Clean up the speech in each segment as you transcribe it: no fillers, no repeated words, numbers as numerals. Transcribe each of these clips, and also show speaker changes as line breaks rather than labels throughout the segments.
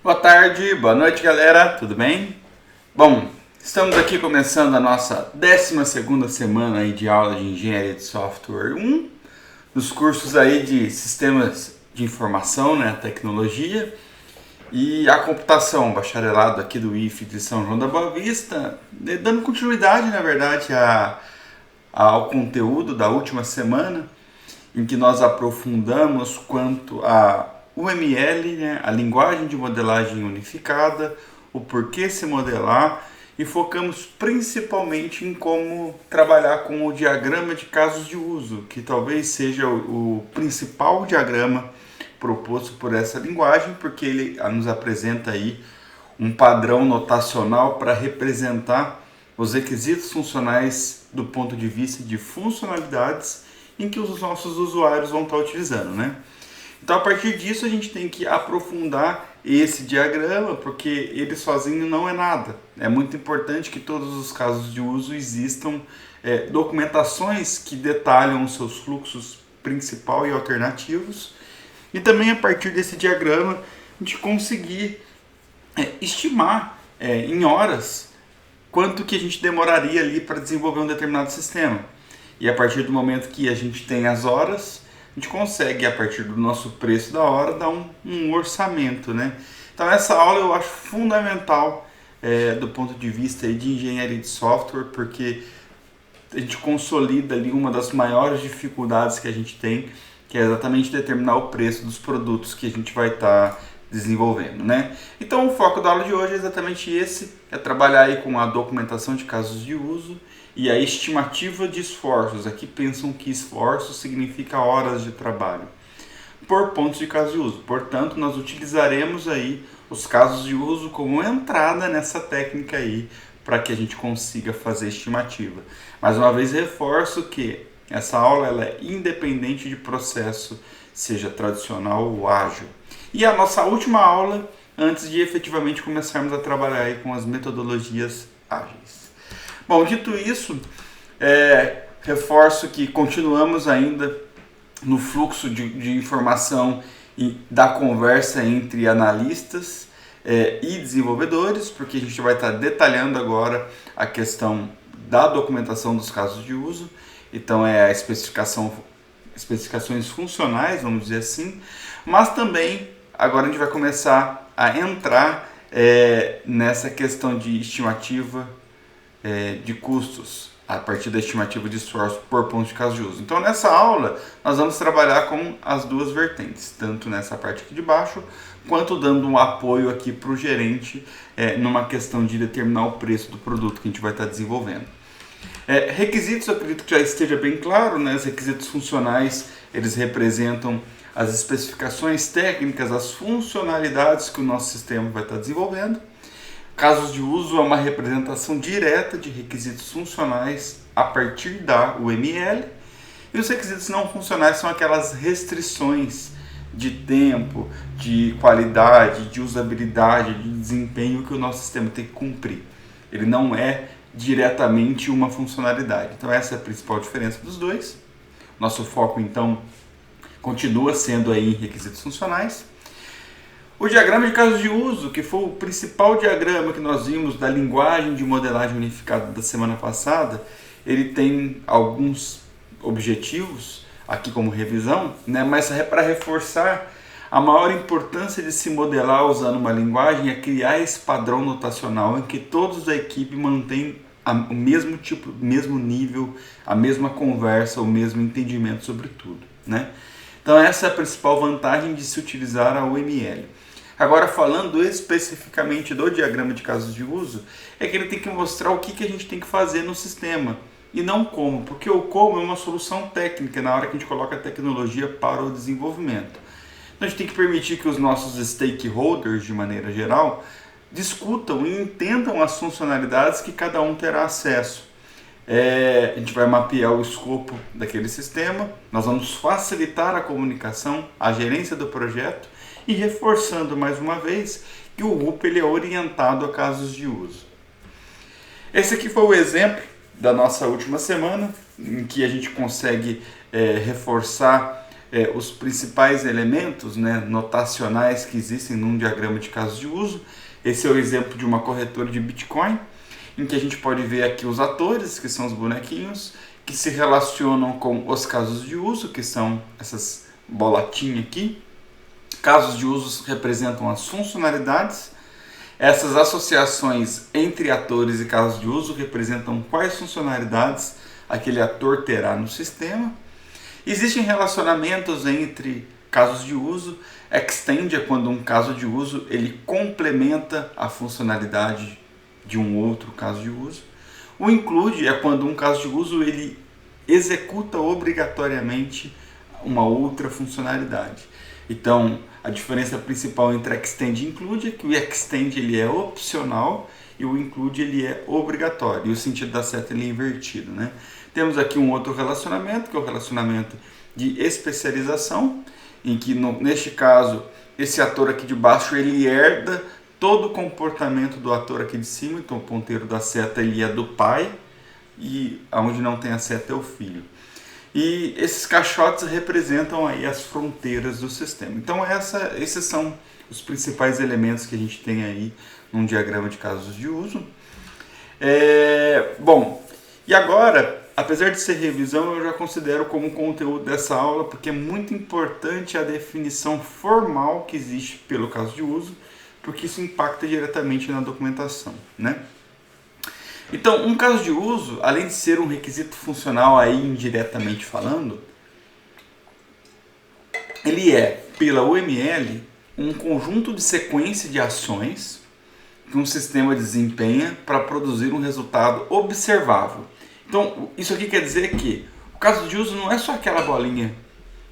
Boa tarde, boa noite galera, tudo bem? Bom, estamos aqui começando a nossa 12ª semana aí de aula de Engenharia de Software 1, dos cursos aí de Sistemas de Informação, né, Tecnologia e a Computação, bacharelado aqui do IFE de São João da Boa Vista, dando continuidade, na verdade, ao conteúdo da última semana, em que nós aprofundamos quanto a UML, né, a linguagem de modelagem unificada, o porquê se modelar, e focamos principalmente em como trabalhar com o diagrama de casos de uso, que talvez seja o principal diagrama proposto por essa linguagem, porque ele nos apresenta aí um padrão notacional para representar os requisitos funcionais do ponto de vista de funcionalidades em que os nossos usuários vão estar utilizando, né? Então, a partir disso, a gente tem que aprofundar esse diagrama, porque ele sozinho não é nada. É muito importante que todos os casos de uso existam documentações que detalham os seus fluxos principal e alternativos, e também a partir desse diagrama a gente conseguir estimar em horas quanto que a gente demoraria ali para desenvolver um determinado sistema. E a partir do momento que a gente tem as horas, a gente consegue, a partir do nosso preço da hora, dar um orçamento, né? Então essa aula eu acho fundamental do ponto de vista aí de engenharia de software, porque a gente consolida ali uma das maiores dificuldades que a gente tem, que é exatamente determinar o preço dos produtos que a gente vai estar desenvolvendo, né? Então o foco da aula de hoje é exatamente esse, é trabalhar aí com a documentação de casos de uso e a estimativa de esforços. Aqui pensam que esforço significa horas de trabalho por pontos de caso de uso. Portanto, nós utilizaremos aí os casos de uso como entrada nessa técnica aí para que a gente consiga fazer estimativa. Mais uma vez reforço que essa aula ela é independente de processo, seja tradicional ou ágil. E a nossa última aula antes de efetivamente começarmos a trabalhar aí com as metodologias ágeis. Bom, dito isso, reforço que continuamos ainda no fluxo de informação da conversa entre analistas e desenvolvedores, porque a gente vai estar detalhando agora a questão da documentação dos casos de uso. Então é a especificações funcionais, vamos dizer assim, mas também agora a gente vai começar a entrar nessa questão de estimativa de custos, a partir da estimativa de esforço por ponto de caso de uso. Então nessa aula nós vamos trabalhar com as duas vertentes, tanto nessa parte aqui de baixo, quanto dando um apoio aqui para o gerente numa questão de determinar o preço do produto que a gente vai estar desenvolvendo. Requisitos, eu acredito que já esteja bem claro, né? Os requisitos funcionais, eles representam as especificações técnicas, as funcionalidades que o nosso sistema vai estar desenvolvendo. Casos de uso é uma representação direta de requisitos funcionais a partir da UML. E os requisitos não funcionais são aquelas restrições de tempo, de qualidade, de usabilidade, de desempenho que o nosso sistema tem que cumprir. Ele não é diretamente uma funcionalidade. Então essa é a principal diferença dos dois. Nosso foco então continua sendo aí em requisitos funcionais. O diagrama de casos de uso, que foi o principal diagrama que nós vimos da linguagem de modelagem unificada da semana passada, ele tem alguns objetivos aqui como revisão, né? Mas para reforçar a maior importância de se modelar usando uma linguagem é criar esse padrão notacional em que todos da equipe mantêm o mesmo tipo, o mesmo nível, a mesma conversa, o mesmo entendimento sobre tudo, né? Então essa é a principal vantagem de se utilizar a UML. Agora, falando especificamente do diagrama de casos de uso, é que ele tem que mostrar o que a gente tem que fazer no sistema e não como, porque o como é uma solução técnica na hora que a gente coloca a tecnologia para o desenvolvimento. Então a gente tem que permitir que os nossos stakeholders, de maneira geral, discutam e entendam as funcionalidades que cada um terá acesso. A gente vai mapear o escopo daquele sistema, nós vamos facilitar a comunicação, a gerência do projeto e reforçando mais uma vez que o RUP ele é orientado a casos de uso. Esse aqui foi o exemplo da nossa última semana, em que a gente consegue reforçar os principais elementos, né, notacionais que existem num diagrama de casos de uso. Esse é o exemplo de uma corretora de Bitcoin, em que a gente pode ver aqui os atores, que são os bonequinhos, que se relacionam com os casos de uso, que são essas bolotinhas aqui. Casos de uso representam as funcionalidades. Essas associações entre atores e casos de uso representam quais funcionalidades aquele ator terá no sistema. Existem relacionamentos entre casos de uso. Extend é quando um caso de uso ele complementa a funcionalidade de um outro caso de uso. O include é quando um caso de uso ele executa obrigatoriamente uma outra funcionalidade. Então, a diferença principal entre extend e include é que o extend ele é opcional e o include ele é obrigatório. E o sentido da seta ele é invertido, né? Temos aqui um outro relacionamento, que é o relacionamento de especialização, em que neste caso esse ator aqui de baixo ele herda todo o comportamento do ator aqui de cima. Então o ponteiro da seta ele é do pai e onde não tem a seta é o filho. E esses caixotes representam aí as fronteiras do sistema. Então esses são os principais elementos que a gente tem aí num diagrama de casos de uso. Bom, e agora, apesar de ser revisão, eu já considero como conteúdo dessa aula, porque é muito importante a definição formal que existe pelo caso de uso, porque isso impacta diretamente na documentação, né? Então, um caso de uso, além de ser um requisito funcional aí indiretamente falando, ele é, pela UML, um conjunto de sequência de ações que um sistema desempenha para produzir um resultado observável. Então, isso aqui quer dizer que o caso de uso não é só aquela bolinha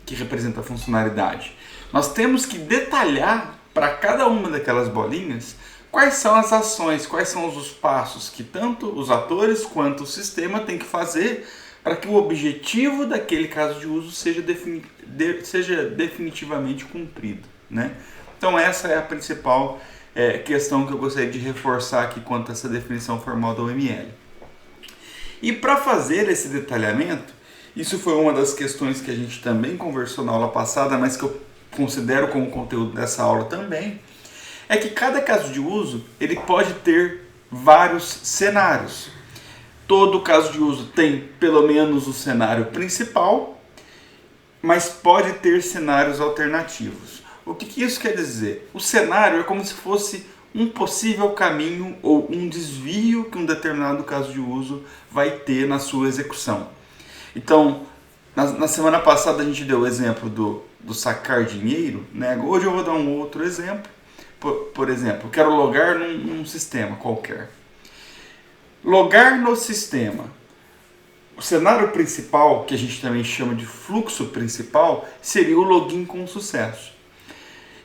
que representa a funcionalidade. Nós temos que detalhar para cada uma daquelas bolinhas quais são as ações, quais são os passos que tanto os atores quanto o sistema tem que fazer para que o objetivo daquele caso de uso seja definitivamente cumprido, né? Então essa é a principal questão que eu gostaria de reforçar aqui quanto a essa definição formal da UML. E para fazer esse detalhamento, isso foi uma das questões que a gente também conversou na aula passada, mas que eu considero como conteúdo dessa aula também, é que cada caso de uso ele pode ter vários cenários. Todo caso de uso tem pelo menos o cenário principal, mas pode ter cenários alternativos. O que isso quer dizer? O cenário é como se fosse um possível caminho ou um desvio que um determinado caso de uso vai ter na sua execução. Então, na semana passada a gente deu o exemplo do sacar dinheiro, né? Hoje eu vou dar um outro exemplo. Por exemplo, eu quero logar num sistema qualquer. Logar no sistema. O cenário principal, que a gente também chama de fluxo principal, seria o login com sucesso.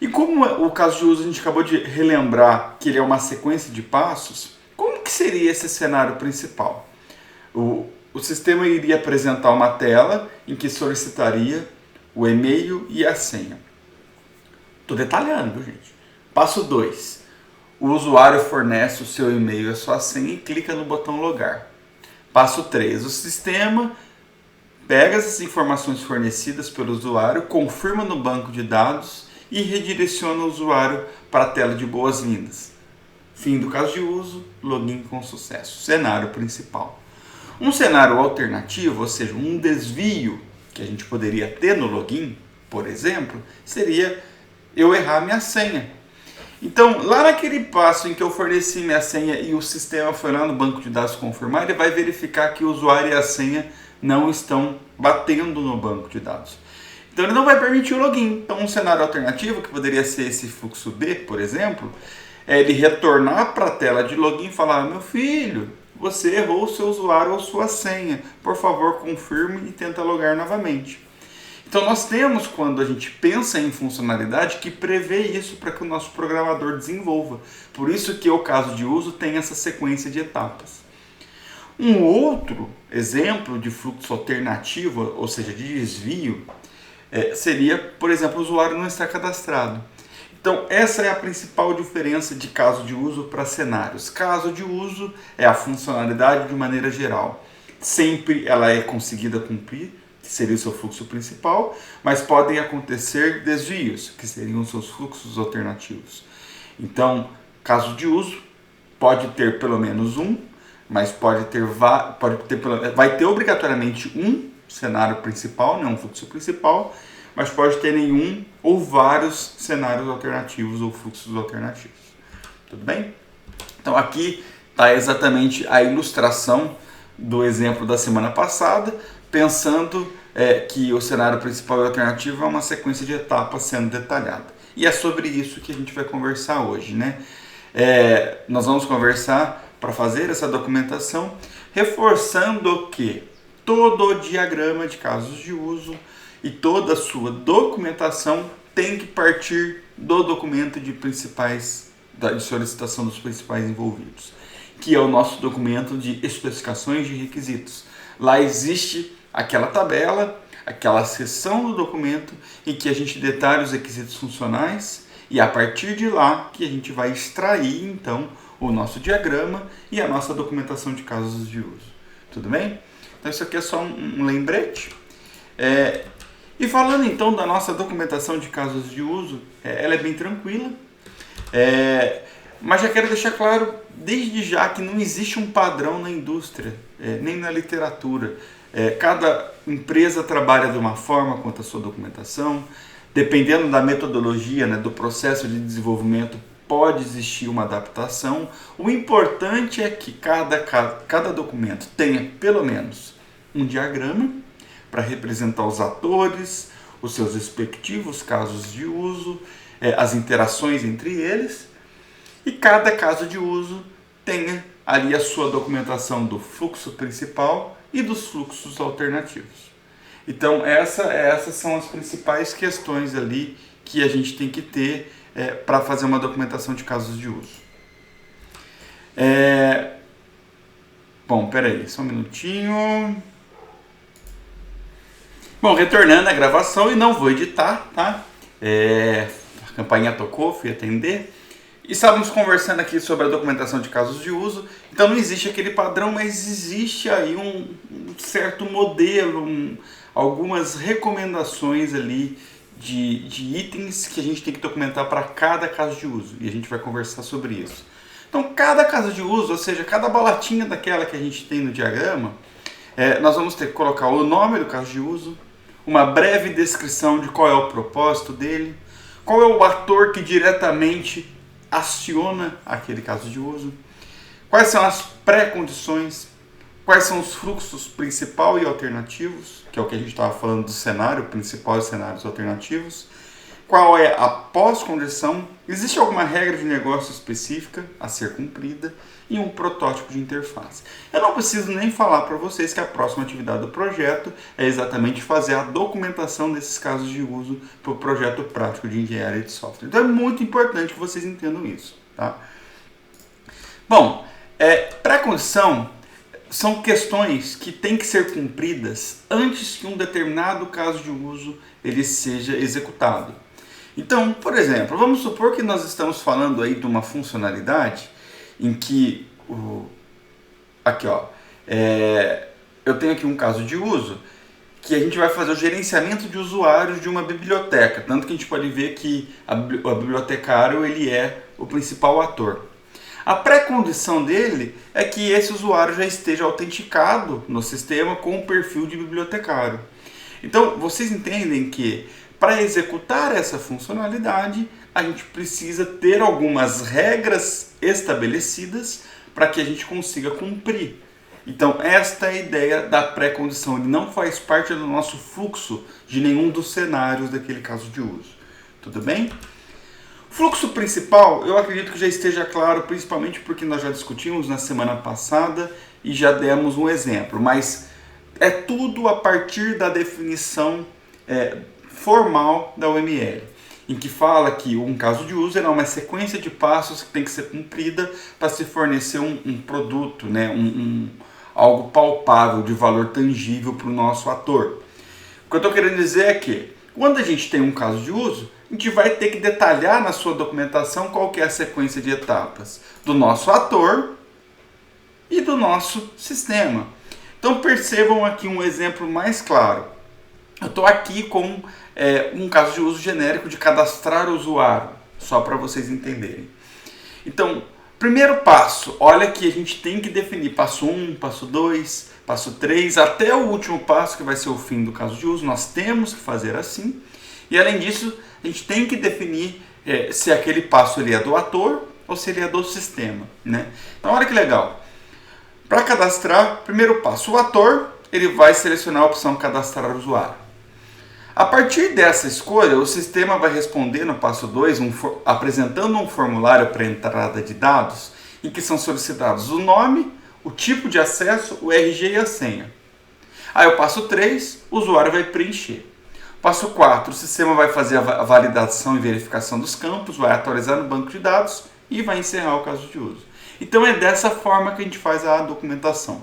E como o caso de uso a gente acabou de relembrar que ele é uma sequência de passos, como que seria esse cenário principal? O sistema iria apresentar uma tela em que solicitaria o e-mail e a senha. Estou detalhando, viu, gente? Passo 2. O usuário fornece o seu e-mail e a sua senha e clica no botão logar. Passo 3. O sistema pega essas informações fornecidas pelo usuário, confirma no banco de dados e redireciona o usuário para a tela de boas-vindas. Fim do caso de uso, login com sucesso. Cenário principal. Um cenário alternativo, ou seja, um desvio que a gente poderia ter no login, por exemplo, seria eu errar minha senha. Então, lá naquele passo em que eu forneci minha senha e o sistema foi lá no banco de dados confirmar, ele vai verificar que o usuário e a senha não estão batendo no banco de dados. Então, ele não vai permitir o login. Então, um cenário alternativo, que poderia ser esse fluxo B, por exemplo, é ele retornar para a tela de login e falar: meu filho, você errou o seu usuário ou sua senha. Por favor, confirme e tenta logar novamente. Então nós temos, quando a gente pensa em funcionalidade, que prevê isso para que o nosso programador desenvolva. Por isso que o caso de uso tem essa sequência de etapas. Um outro exemplo de fluxo alternativo, ou seja, de desvio, seria, por exemplo, o usuário não está cadastrado. Então essa é a principal diferença de caso de uso para cenários. Caso de uso é a funcionalidade de maneira geral. Sempre ela é conseguida cumprir que seria o seu fluxo principal, mas podem acontecer desvios, que seriam os seus fluxos alternativos. Então, caso de uso, pode ter pelo menos um, mas vai ter obrigatoriamente um cenário principal, não um fluxo principal, mas pode ter nenhum ou vários cenários alternativos ou fluxos alternativos. Tudo bem? Então aqui está exatamente a ilustração do exemplo da semana passada, pensando que o cenário principal e alternativo é uma sequência de etapas sendo detalhada. E é sobre isso que a gente vai conversar hoje, né? Nós vamos conversar para fazer essa documentação, reforçando que todo o diagrama de casos de uso e toda a sua documentação tem que partir do documento de solicitação dos principais envolvidos, que é o nosso documento de especificações de requisitos. Lá existe aquela tabela, aquela seção do documento em que a gente detalha os requisitos funcionais e a partir de lá que a gente vai extrair então o nosso diagrama e a nossa documentação de casos de uso. Tudo bem? Então isso aqui é só um lembrete. E falando então da nossa documentação de casos de uso, ela é bem tranquila, mas já quero deixar claro desde já que não existe um padrão na indústria, nem na literatura. Cada empresa trabalha de uma forma quanto à sua documentação, dependendo da metodologia, né, do processo de desenvolvimento, pode existir uma adaptação. O importante é que cada documento tenha pelo menos um diagrama para representar os atores, os seus respectivos casos de uso, as interações entre eles, e cada caso de uso tenha ali a sua documentação do fluxo principal e dos fluxos alternativos. Então essas são as principais questões ali que a gente tem que ter para fazer uma documentação de casos de uso. Bom, peraí, só um minutinho. Bom, retornando à gravação, e não vou editar, tá? A campainha tocou, fui atender. E estávamos conversando aqui sobre a documentação de casos de uso. Então não existe aquele padrão, mas existe aí um certo modelo, algumas recomendações ali de itens que a gente tem que documentar para cada caso de uso. E a gente vai conversar sobre isso. Então cada caso de uso, ou seja, cada balatinha daquela que a gente tem no diagrama, nós vamos ter que colocar o nome do caso de uso, uma breve descrição de qual é o propósito dele, qual é o ator que diretamente aciona aquele caso de uso, quais são as pré-condições, quais são os fluxos principal e alternativos, que é o que a gente estava falando do cenário principal e cenários alternativos, qual é a pós-condição, existe alguma regra de negócio específica a ser cumprida e um protótipo de interface. Eu não preciso nem falar para vocês que a próxima atividade do projeto é exatamente fazer a documentação desses casos de uso para o projeto prático de engenharia de software. Então é muito importante que vocês entendam isso. Tá? Bom, pré-condição são questões que têm que ser cumpridas antes que um determinado caso de uso ele seja executado. Então, por exemplo, vamos supor que nós estamos falando aí de uma funcionalidade em que, eu tenho aqui um caso de uso que a gente vai fazer o gerenciamento de usuários de uma biblioteca, tanto que a gente pode ver que o bibliotecário ele é o principal ator. A pré-condição dele é que esse usuário já esteja autenticado no sistema com o perfil de bibliotecário. Então, vocês entendem que para executar essa funcionalidade, a gente precisa ter algumas regras estabelecidas para que a gente consiga cumprir. Então, esta é a ideia da pré-condição. Ele não faz parte do nosso fluxo de nenhum dos cenários daquele caso de uso. Tudo bem? Fluxo principal, eu acredito que já esteja claro, principalmente porque nós já discutimos na semana passada e já demos um exemplo, mas é tudo a partir da definição formal da UML, em que fala que um caso de uso é uma sequência de passos que tem que ser cumprida para se fornecer um produto, né? Algo palpável, de valor tangível para o nosso ator. O que eu estou querendo dizer é que, quando a gente tem um caso de uso, a gente vai ter que detalhar na sua documentação qual que é a sequência de etapas do nosso ator e do nosso sistema. Então percebam aqui um exemplo mais claro. Eu estou aqui com um caso de uso genérico de cadastrar o usuário, só para vocês entenderem. Então, primeiro passo, olha que a gente tem que definir passo 1, passo 2, passo 3, até o último passo, que vai ser o fim do caso de uso. Nós temos que fazer assim. E além disso, a gente tem que definir se aquele passo ele é do ator ou se ele é do sistema, né? Então, olha que legal. Para cadastrar, primeiro passo, o ator ele vai selecionar a opção cadastrar usuário. A partir dessa escolha, o sistema vai responder no passo 2, apresentando um formulário para entrada de dados, em que são solicitados o nome, o tipo de acesso, o RG e a senha. Aí o passo 3, o usuário vai preencher. Passo 4, o sistema vai fazer a validação e verificação dos campos, vai atualizar no banco de dados e vai encerrar o caso de uso. Então é dessa forma que a gente faz a documentação.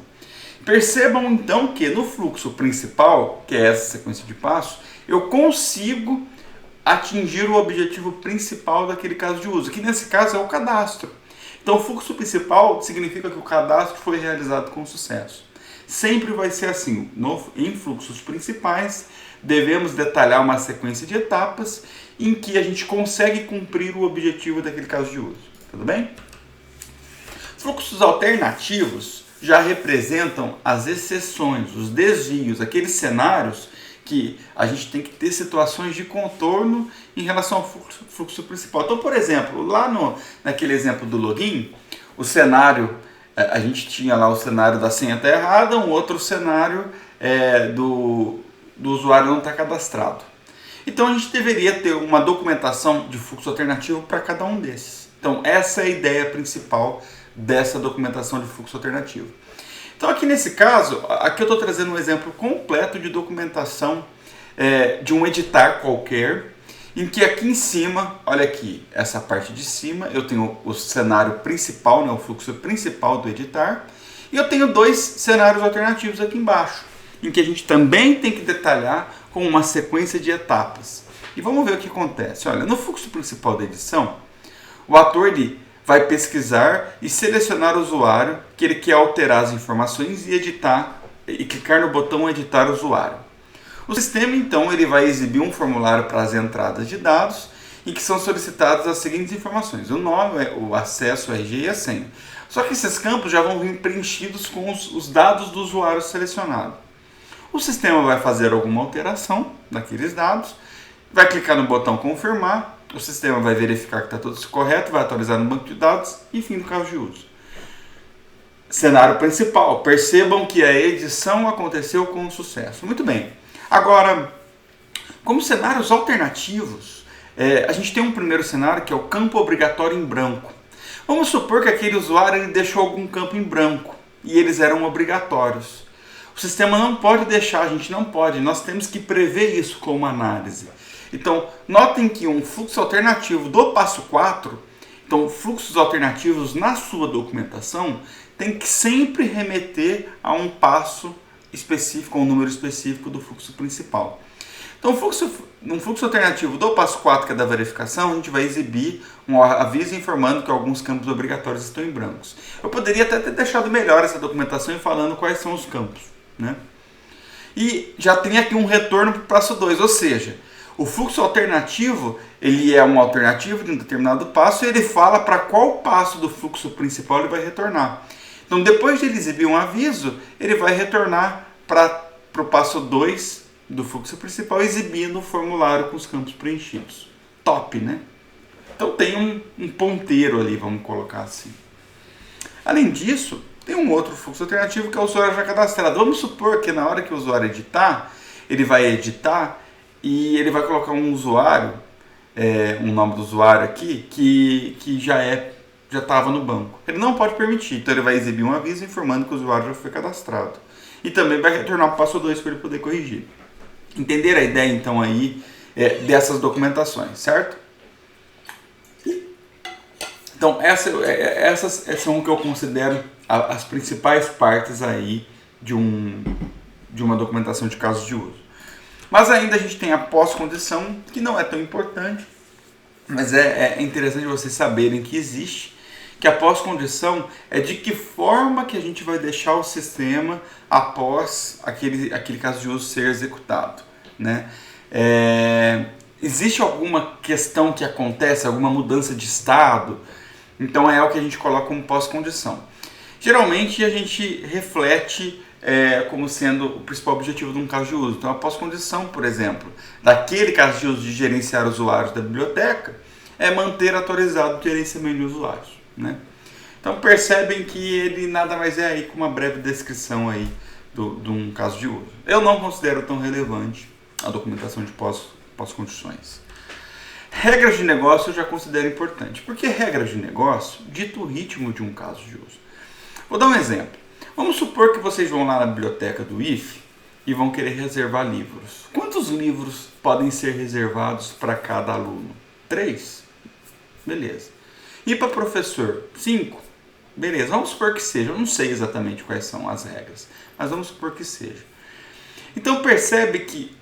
Percebam então que no fluxo principal, que é essa sequência de passos, eu consigo atingir o objetivo principal daquele caso de uso, que nesse caso é o cadastro. Então o fluxo principal significa que o cadastro foi realizado com sucesso. Sempre vai ser assim, em fluxos principais devemos detalhar uma sequência de etapas em que a gente consegue cumprir o objetivo daquele caso de uso. Tudo bem? Fluxos alternativos já representam as exceções, os desvios, aqueles cenários que a gente tem que ter situações de contorno em relação ao fluxo principal. Então, por exemplo, lá naquele exemplo do login, o cenário, a gente tinha lá o cenário da senha está errada, um outro cenário do usuário não está cadastrado. Então, a gente deveria ter uma documentação de fluxo alternativo para cada um desses. Então, essa é a ideia principal dessa documentação de fluxo alternativo. Então aqui nesse caso, aqui eu estou trazendo um exemplo completo de documentação de um editar qualquer, em que aqui em cima, olha aqui, essa parte de cima, eu tenho o cenário principal, né, o fluxo principal do editar, e eu tenho dois cenários alternativos aqui embaixo, em que a gente também tem que detalhar com uma sequência de etapas. E vamos ver o que acontece. Olha, no fluxo principal da edição, o ator vai pesquisar e selecionar o usuário que ele quer alterar as informações e editar e clicar no botão editar usuário. O sistema então ele vai exibir um formulário para as entradas de dados em que são solicitadas as seguintes informações: o nome, o acesso, o RG e a senha. Só que esses campos já vão vir preenchidos com os dados do usuário selecionado. O sistema vai fazer alguma alteração naqueles dados, vai clicar no botão confirmar. O sistema vai verificar que está tudo correto, vai atualizar no banco de dados e fim do caso de uso. Cenário principal. Percebam que a edição aconteceu com sucesso. Muito bem. Agora, como cenários alternativos, a gente tem um primeiro cenário que é o campo obrigatório em branco. Vamos supor que aquele usuário ele deixou algum campo em branco e eles eram obrigatórios. O sistema não pode deixar, a gente não pode, nós temos que prever isso com uma análise. Então, notem que um fluxo alternativo do passo 4, então fluxos alternativos na sua documentação, tem que sempre remeter a um passo específico, a um número específico do fluxo principal. Então, um fluxo alternativo do passo 4, que é da verificação, a gente vai exibir um aviso informando que alguns campos obrigatórios estão em brancos. Eu poderia até ter deixado melhor essa documentação e falando quais são os campos, né? E já tem aqui um retorno para o passo 2, ou seja, o fluxo alternativo, ele é uma alternativa de um determinado passo e ele fala para qual passo do fluxo principal ele vai retornar. Então, depois de ele exibir um aviso, ele vai retornar para o passo 2 do fluxo principal, exibindo o formulário com os campos preenchidos. Top, né? Então, tem um ponteiro ali, vamos colocar assim. Além disso, tem um outro fluxo alternativo que é o usuário já cadastrado. Vamos supor que na hora que o usuário editar, ele vai editar e ele vai colocar um usuário, um nome do usuário aqui, que já estava no banco. Ele não pode permitir, então ele vai exibir um aviso informando que o usuário já foi cadastrado. E também vai retornar para o passo 2 para ele poder corrigir. Entenderam a ideia então aí dessas documentações, certo? Então essas são o que eu considero as principais partes aí de uma documentação de casos de uso. Mas ainda a gente tem a pós-condição, que não é tão importante, mas é interessante vocês saberem que existe, que a pós-condição é de que forma que a gente vai deixar o sistema após aquele caso de uso ser executado. né? Existe alguma questão que acontece, alguma mudança de estado, então é o que a gente coloca como pós-condição. Geralmente a gente reflete como sendo o principal objetivo de um caso de uso. Então a pós-condição, por exemplo, daquele caso de uso de gerenciar usuários da biblioteca, é manter atualizado o gerenciamento de usuários, né? Então percebem que ele nada mais é aí com uma breve descrição aí de um caso de uso. Eu não considero tão relevante a documentação de pós-condições. Regras de negócio eu já considero importante. Por que regras de negócio? Dito o ritmo de um caso de uso. Vou dar um exemplo. Vamos supor que vocês vão lá na biblioteca do IFE e vão querer reservar livros. Quantos livros podem ser reservados para cada aluno? 3? Beleza. E para professor? 5? Beleza. Vamos supor que seja. Eu não sei exatamente quais são as regras, mas vamos supor que seja. Então percebe que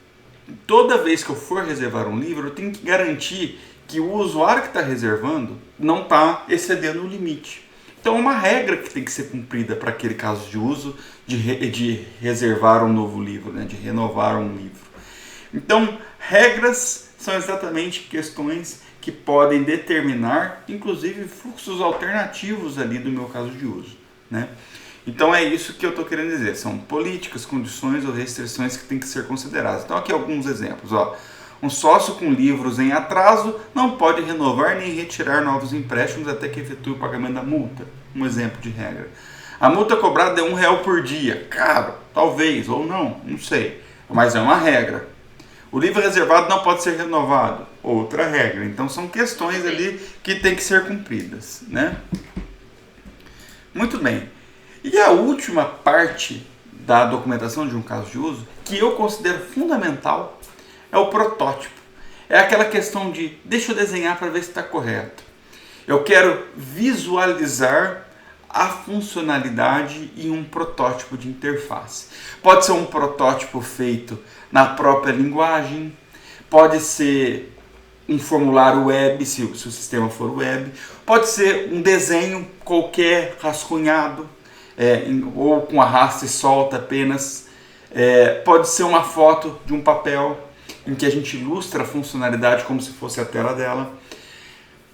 toda vez que eu for reservar um livro, eu tenho que garantir que o usuário que está reservando não está excedendo o limite. Então é uma regra que tem que ser cumprida para aquele caso de uso de reservar um novo livro, né? De renovar um livro. Então, regras são exatamente questões que podem determinar, inclusive, fluxos alternativos ali do meu caso de uso, né? Então é isso que eu estou querendo dizer. São políticas, condições ou restrições que têm que ser consideradas. Então aqui alguns exemplos. Um sócio com livros em atraso não pode renovar nem retirar novos empréstimos até que efetue o pagamento da multa. Um exemplo de regra. A multa cobrada é R$1 por dia. Caro, talvez, ou não sei. Mas é uma regra. O livro reservado não pode ser renovado. Outra regra. Então são questões ali que têm que ser cumpridas, né? Muito bem. E a última parte da documentação de um caso de uso, que eu considero fundamental, é o protótipo. É aquela questão de, deixa eu desenhar para ver se está correto. Eu quero visualizar a funcionalidade em um protótipo de interface. Pode ser um protótipo feito na própria linguagem, pode ser um formulário web, se o sistema for web, pode ser um desenho qualquer rascunhado, ou com arrasta e solta apenas, pode ser uma foto de um papel em que a gente ilustra a funcionalidade como se fosse a tela dela.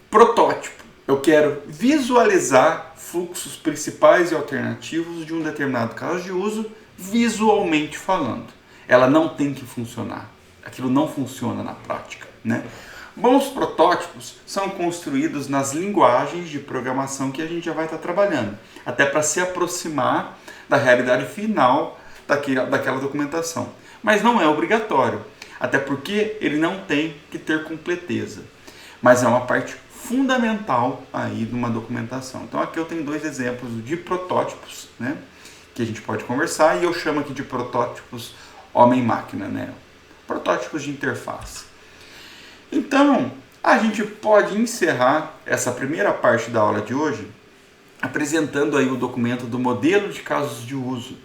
Protótipo. Eu quero visualizar fluxos principais e alternativos de um determinado caso de uso, visualmente falando. Ela não tem que funcionar. Aquilo não funciona na prática, né? Bons protótipos são construídos nas linguagens de programação que a gente já vai estar trabalhando, até para se aproximar da realidade final daquela documentação. Mas não é obrigatório, até porque ele não tem que ter completeza. Mas é uma parte fundamental aí de uma documentação. Então aqui eu tenho 2 exemplos de protótipos, né, que a gente pode conversar, e eu chamo aqui de protótipos homem-máquina, né? Protótipos de interface. Então, a gente pode encerrar essa primeira parte da aula de hoje apresentando aí o documento do modelo de casos de uso,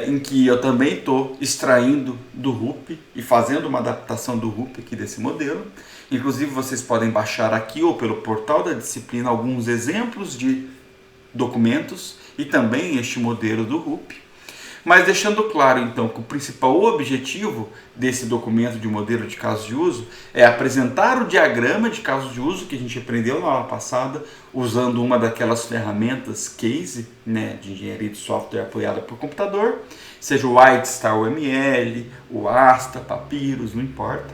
em que eu também estou extraindo do RUP e fazendo uma adaptação do RUP aqui desse modelo. Inclusive vocês podem baixar aqui ou pelo portal da disciplina alguns exemplos de documentos e também este modelo do RUP. Mas deixando claro então que o principal objetivo desse documento de modelo de casos de uso é apresentar o diagrama de casos de uso que a gente aprendeu na aula passada, usando uma daquelas ferramentas case, né, de engenharia de software apoiada por computador, seja o Whitestar UML, o Asta, Papyrus, não importa.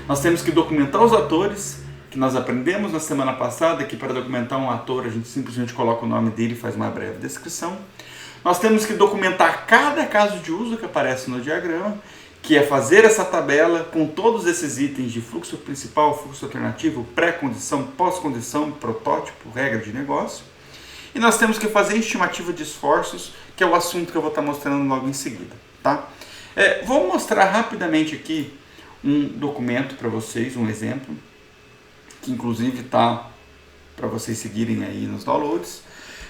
Nós temos que documentar os atores, que nós aprendemos na semana passada, que para documentar um ator a gente simplesmente coloca o nome dele e faz uma breve descrição. Nós temos que documentar cada caso de uso que aparece no diagrama, que é fazer essa tabela com todos esses itens de fluxo principal, fluxo alternativo, pré-condição, pós-condição, protótipo, regra de negócio. E nós temos que fazer estimativa de esforços, que é o assunto que eu vou estar mostrando logo em seguida, tá? Vou mostrar rapidamente aqui um documento para vocês, um exemplo, que inclusive está para vocês seguirem aí nos downloads.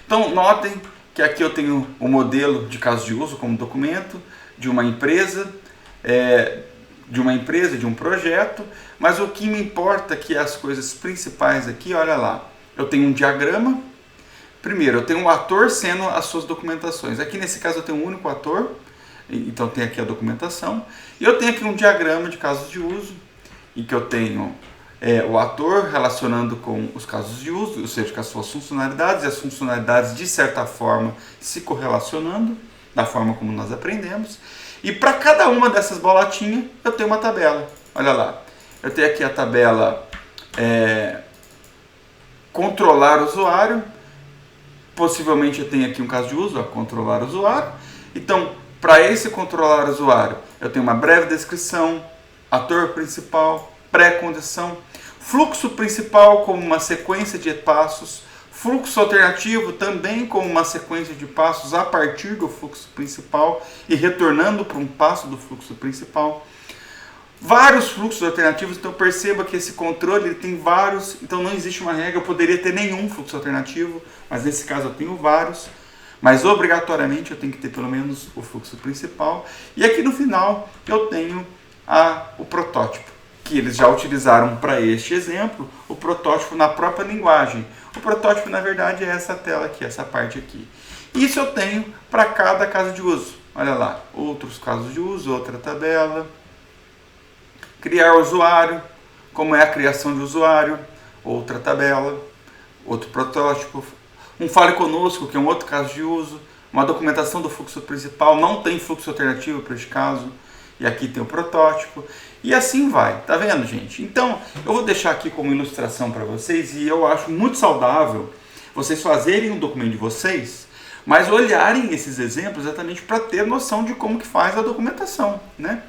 Então, notem que aqui eu tenho o modelo de caso de uso como documento de uma empresa, de um projeto, mas o que me importa aqui, as coisas principais aqui, olha lá, eu tenho um diagrama. Primeiro, eu tenho um ator sendo as suas documentações. Aqui nesse caso eu tenho um único ator, Então tem aqui a documentação. E eu tenho aqui um diagrama de casos de uso, em que eu tenho o ator relacionando com os casos de uso, ou seja, com as suas funcionalidades, e as funcionalidades de certa forma se correlacionando, da forma como nós aprendemos. E para cada uma dessas bolotinhas eu tenho uma tabela. Olha lá, eu tenho aqui a tabela controlar usuário, possivelmente eu tenho aqui um caso de uso, controlar usuário. Então, para esse controlar usuário, eu tenho uma breve descrição, ator principal, pré-condição, fluxo principal como uma sequência de passos, fluxo alternativo também como uma sequência de passos a partir do fluxo principal e retornando para um passo do fluxo principal. Vários fluxos alternativos, então perceba que esse controle ele tem vários, então não existe uma regra, eu poderia ter nenhum fluxo alternativo, mas nesse caso eu tenho vários, mas obrigatoriamente eu tenho que ter pelo menos o fluxo principal. E aqui no final eu tenho o protótipo, que eles já utilizaram para este exemplo, o protótipo na própria linguagem. O protótipo na verdade é essa tela aqui, essa parte aqui. Isso eu tenho para cada caso de uso. Olha lá, outros casos de uso, outra tabela. Criar usuário, como é a criação de usuário, outra tabela, outro protótipo. Um fale conosco, que é um outro caso de uso. Uma documentação do fluxo principal, não tem fluxo alternativo para este caso. E aqui tem o protótipo. E assim vai, tá vendo, gente? Então, eu vou deixar aqui como ilustração para vocês, e eu acho muito saudável vocês fazerem o documento de vocês, mas olharem esses exemplos exatamente para ter noção de como que faz a documentação, né?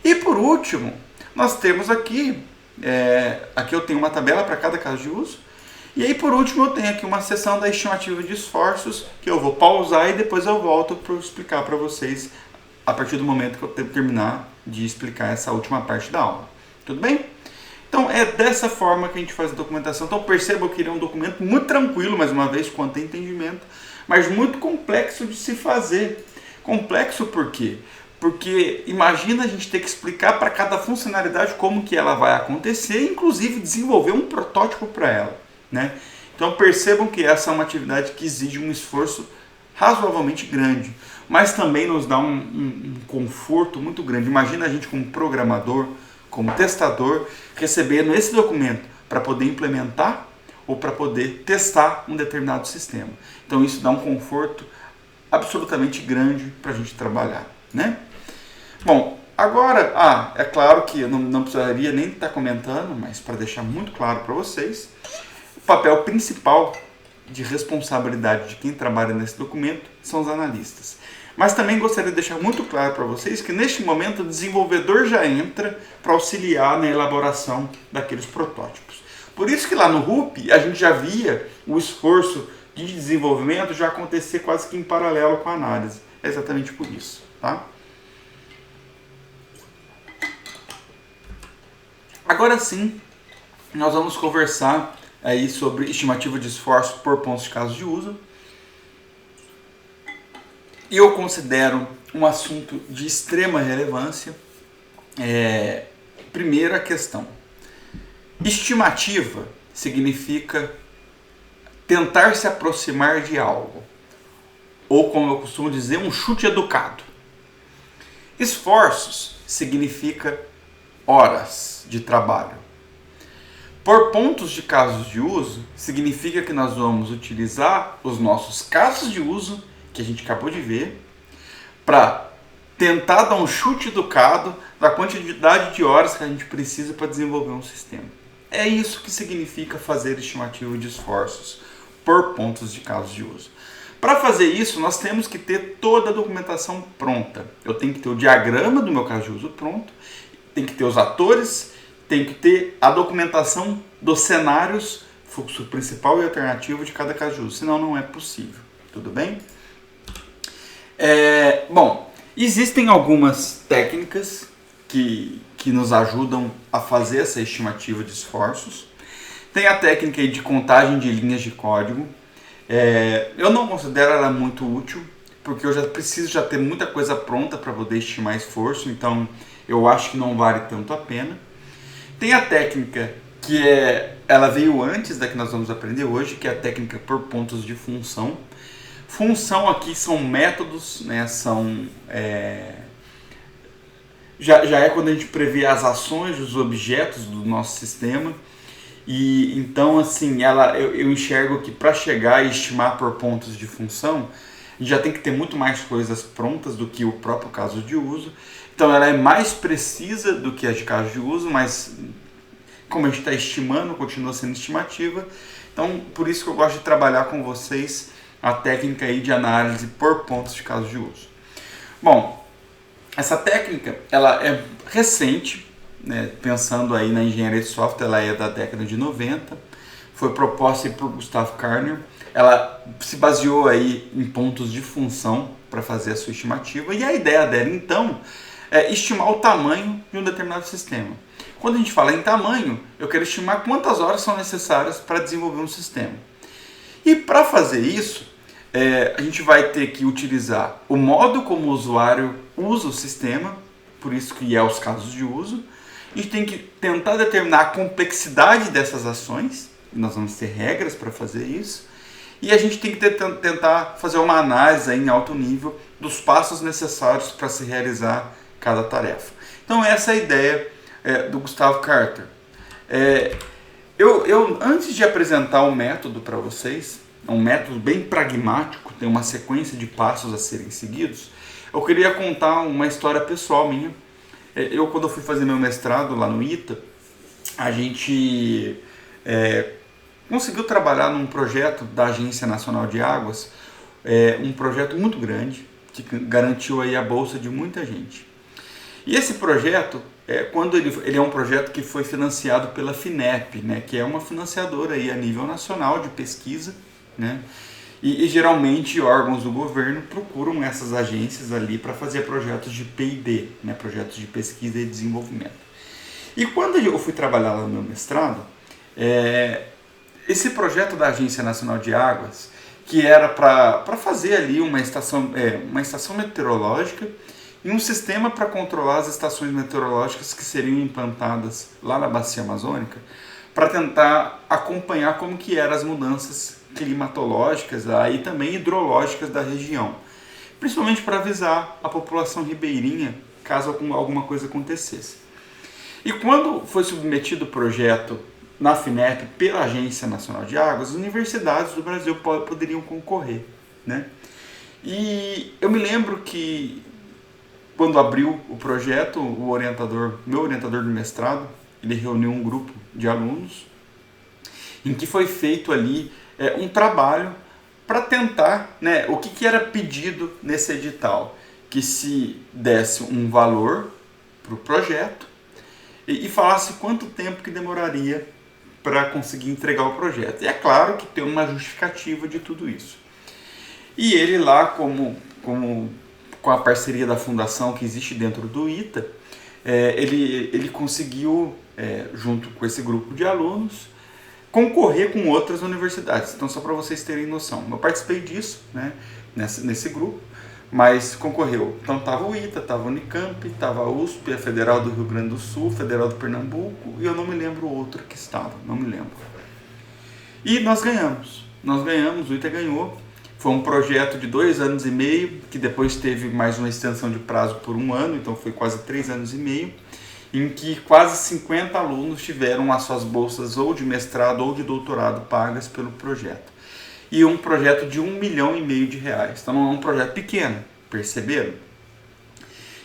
E por último, nós temos aqui, aqui eu tenho uma tabela para cada caso de uso, e aí por último eu tenho aqui uma seção da estimativa de esforços, que eu vou pausar e depois eu volto para explicar para vocês a partir do momento que eu terminar de explicar essa última parte da aula. Tudo bem? Então é dessa forma que a gente faz a documentação. Então perceba que ele é um documento muito tranquilo, mais uma vez, quanto a entendimento, mas muito complexo de se fazer. Complexo por quê? Porque imagina a gente ter que explicar para cada funcionalidade como que ela vai acontecer, inclusive desenvolver um protótipo para ela, né? Então percebam que essa é uma atividade que exige um esforço razoavelmente grande, mas também nos dá um conforto muito grande. Imagina a gente como programador, como testador, recebendo esse documento para poder implementar ou para poder testar um determinado sistema. Então isso dá um conforto absolutamente grande para a gente trabalhar, né? Bom, agora, é claro que eu não precisaria nem estar comentando, mas para deixar muito claro para vocês, o papel principal de responsabilidade de quem trabalha nesse documento são os analistas. Mas também gostaria de deixar muito claro para vocês que neste momento o desenvolvedor já entra para auxiliar na elaboração daqueles protótipos. Por isso que lá no RUP a gente já via o esforço de desenvolvimento já acontecer quase que em paralelo com a análise. É exatamente por isso, tá? Agora sim, nós vamos conversar aí sobre estimativa de esforço por pontos de caso de uso. Eu considero um assunto de extrema relevância. Primeira questão. Estimativa significa tentar se aproximar de algo. Ou, como eu costumo dizer, um chute educado. Esforços significa horas de trabalho. Por pontos de casos de uso, significa que nós vamos utilizar os nossos casos de uso, que a gente acabou de ver, para tentar dar um chute educado da quantidade de horas que a gente precisa para desenvolver um sistema. É isso que significa fazer estimativa de esforços por pontos de casos de uso. Para fazer isso, nós temos que ter toda a documentação pronta. Eu tenho que ter o diagrama do meu caso de uso pronto, tem que ter os atores, tem que ter a documentação dos cenários, fluxo principal e alternativo de cada caso de uso, senão não é possível. Tudo bem? Bom, existem algumas técnicas que nos ajudam a fazer essa estimativa de esforços. Tem a técnica de contagem de linhas de código. Eu não considero ela muito útil, porque eu já preciso ter muita coisa pronta para poder estimar esforço, então eu acho que não vale tanto a pena. Tem a técnica que ela veio antes da que nós vamos aprender hoje, que é a técnica por pontos de função. Função aqui são métodos, né? Já é quando a gente prevê as ações dos objetos do nosso sistema. E então, assim, eu enxergo que para chegar e estimar por pontos de função, a gente já tem que ter muito mais coisas prontas do que o próprio caso de uso. Então ela é mais precisa do que as de caso de uso, mas como a gente está estimando, continua sendo estimativa. Então, por isso que eu gosto de trabalhar com vocês a técnica aí de análise por pontos de caso de uso. Bom, essa técnica ela é recente, né? Pensando aí na engenharia de software, ela é da década de 90, foi proposta por Gustav Karner. Ela se baseou aí em pontos de função para fazer a sua estimativa, e a ideia dela então é estimar o tamanho de um determinado sistema. Quando a gente fala em tamanho, eu quero estimar quantas horas são necessárias para desenvolver um sistema. E para fazer isso, a gente vai ter que utilizar o modo como o usuário usa o sistema, por isso que é os casos de uso. A gente tem que tentar determinar a complexidade dessas ações, nós vamos ter regras para fazer isso, e a gente tem que tentar fazer uma análise em alto nível dos passos necessários para se realizar cada tarefa. Então essa é a ideia do Gustav Karner. Eu antes de apresentar o método para vocês, é um método bem pragmático, tem uma sequência de passos a serem seguidos, eu queria contar uma história pessoal minha. Quando eu fui fazer meu mestrado lá no ITA, a gente conseguiu trabalhar num projeto da Agência Nacional de Águas, um projeto muito grande, que garantiu aí a bolsa de muita gente. E esse projeto, ele é um projeto que foi financiado pela FINEP, né, que é uma financiadora aí a nível nacional de pesquisa, né, e geralmente órgãos do governo procuram essas agências ali para fazer projetos de P&D, né, projetos de pesquisa e desenvolvimento. E quando eu fui trabalhar lá no meu mestrado, esse projeto da Agência Nacional de Águas, que era para fazer ali uma estação meteorológica e um sistema para controlar as estações meteorológicas que seriam implantadas lá na Bacia Amazônica, para tentar acompanhar como que eram as mudanças climatológicas e também hidrológicas da região, principalmente para avisar a população ribeirinha caso alguma coisa acontecesse. E quando foi submetido o projeto na FINEP pela Agência Nacional de Águas, as universidades do Brasil poderiam concorrer, né? E eu me lembro que quando abriu o projeto, meu orientador do mestrado, ele reuniu um grupo de alunos em que foi feito ali um trabalho para tentar, né, o que era pedido nesse edital, que se desse um valor para o projeto e falasse quanto tempo que demoraria para conseguir entregar o projeto. E é claro que tem uma justificativa de tudo isso. E ele lá, com a parceria da fundação que existe dentro do ITA, ele conseguiu, junto com esse grupo de alunos, concorrer com outras universidades. Então, só para vocês terem noção, eu participei disso, né, nesse grupo, mas concorreu. Então estava o ITA, estava a Unicamp, estava a USP, a Federal do Rio Grande do Sul, Federal do Pernambuco, e eu não me lembro o outro que estava, não me lembro. E nós ganhamos, o ITA ganhou. Foi um projeto de 2 anos e meio, que depois teve mais uma extensão de prazo por 1 ano, então foi quase 3 anos e meio, em que quase 50 alunos tiveram as suas bolsas ou de mestrado ou de doutorado pagas pelo projeto. E um projeto de R$1,5 milhão de reais. Então não é um projeto pequeno, perceberam?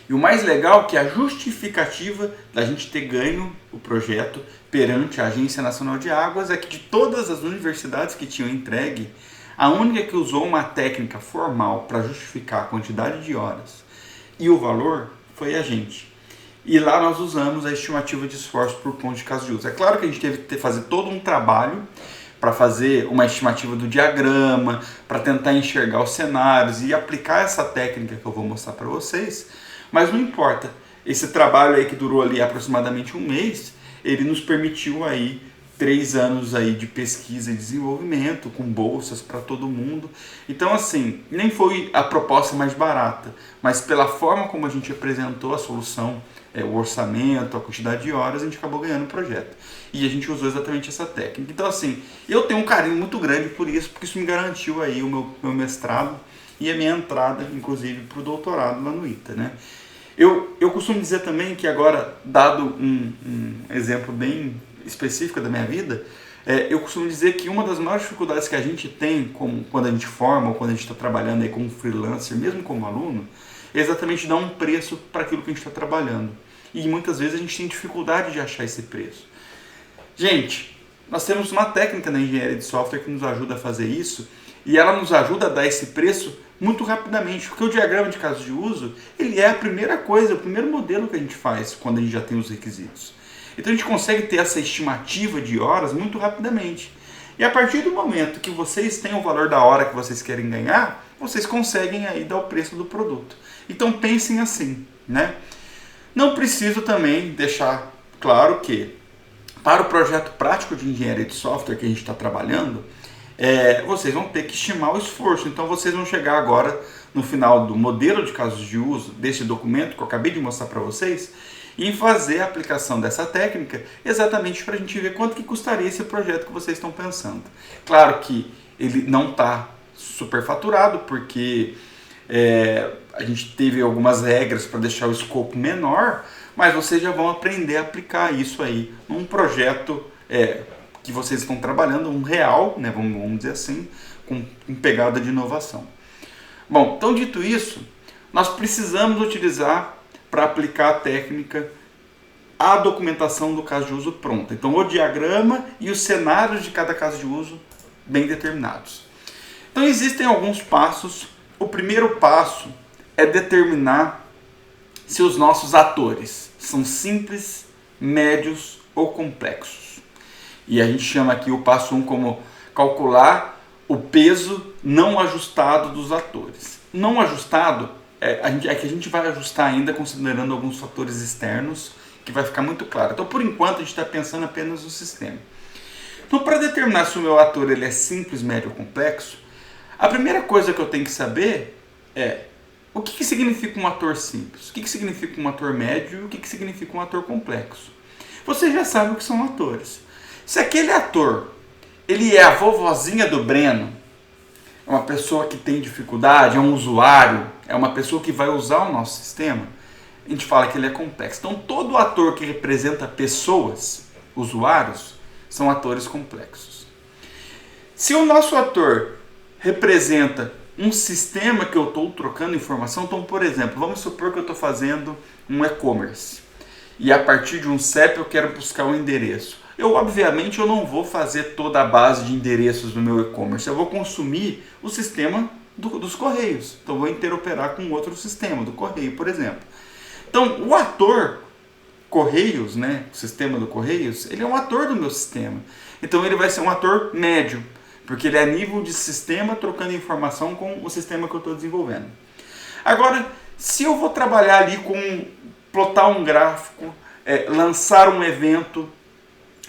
E o mais legal é que a justificativa da gente ter ganho o projeto perante a Agência Nacional de Águas é que de todas as universidades que tinham entregue, a única que usou uma técnica formal para justificar a quantidade de horas e o valor foi a gente. E lá nós usamos a estimativa de esforço por ponto de caso de uso. É claro que a gente teve que fazer todo um trabalho para fazer uma estimativa do diagrama, para tentar enxergar os cenários e aplicar essa técnica que eu vou mostrar para vocês, mas não importa. Esse trabalho aí que durou ali aproximadamente 1 mês, ele nos permitiu aí 3 anos aí de pesquisa e desenvolvimento, com bolsas para todo mundo. Então, assim, nem foi a proposta mais barata, mas pela forma como a gente apresentou a solução, o orçamento, a quantidade de horas, a gente acabou ganhando o projeto. E a gente usou exatamente essa técnica. Então, assim, eu tenho um carinho muito grande por isso, porque isso me garantiu aí o meu mestrado e a minha entrada, inclusive, para o doutorado lá no ITA, né? Eu costumo dizer também que agora, dado um exemplo bem específico da minha vida, eu costumo dizer que uma das maiores dificuldades que a gente tem quando a gente forma ou quando a gente está trabalhando aí como freelancer, mesmo como aluno, é exatamente dar um preço para aquilo que a gente está trabalhando. E muitas vezes a gente tem dificuldade de achar esse preço. Gente, nós temos uma técnica na engenharia de software que nos ajuda a fazer isso, e ela nos ajuda a dar esse preço muito rapidamente, porque o diagrama de caso de uso, ele é a primeira coisa, o primeiro modelo que a gente faz quando a gente já tem os requisitos. Então a gente consegue ter essa estimativa de horas muito rapidamente. E a partir do momento que vocês têm o valor da hora que vocês querem ganhar, vocês conseguem aí dar o preço do produto. Então pensem assim, né? Não preciso também deixar claro que para o projeto prático de engenharia de software que a gente está trabalhando, vocês vão ter que estimar o esforço. Então vocês vão chegar agora no final do modelo de casos de uso desse documento que eu acabei de mostrar para vocês e fazer a aplicação dessa técnica exatamente para a gente ver quanto que custaria esse projeto que vocês estão pensando. Claro que ele não está superfaturado porque a gente teve algumas regras para deixar o escopo menor, mas vocês já vão aprender a aplicar isso aí num projeto que vocês estão trabalhando, um real, né, vamos dizer assim, com pegada de inovação. Bom, então dito isso, nós precisamos utilizar para aplicar a técnica a documentação do caso de uso pronta. Então o diagrama e os cenários de cada caso de uso bem determinados. Então existem alguns passos. O primeiro passo é determinar se os nossos atores são simples, médios ou complexos. E a gente chama aqui o passo 1 como calcular o peso não ajustado dos atores. Não ajustado que a gente vai ajustar ainda considerando alguns fatores externos, que vai ficar muito claro. Então, por enquanto, a gente está pensando apenas no sistema. Então, para determinar se o meu ator ele é simples, médio ou complexo, a primeira coisa que eu tenho que saber é o que significa um ator simples, o que significa um ator médio e o que significa um ator complexo. Você já sabe o que são atores. Se aquele ator ele é a vovozinha do Breno, é uma pessoa que tem dificuldade, é um usuário, é uma pessoa que vai usar o nosso sistema, a gente fala que ele é complexo. Então todo ator que representa pessoas, usuários, são atores complexos. Se o nosso ator representa um sistema que eu estou trocando informação, então, por exemplo, vamos supor que eu estou fazendo um e-commerce e a partir de um CEP eu quero buscar um endereço. Obviamente, eu não vou fazer toda a base de endereços do meu e-commerce, eu vou consumir o sistema dos Correios. Então, eu vou interoperar com outro sistema, do Correio, por exemplo. Então, o ator Correios, né, o sistema do Correios, ele é um ator do meu sistema. Então, ele vai ser um ator médio, porque ele é a nível de sistema trocando informação com o sistema que eu estou desenvolvendo. Agora, se eu vou trabalhar ali com plotar um gráfico, lançar um evento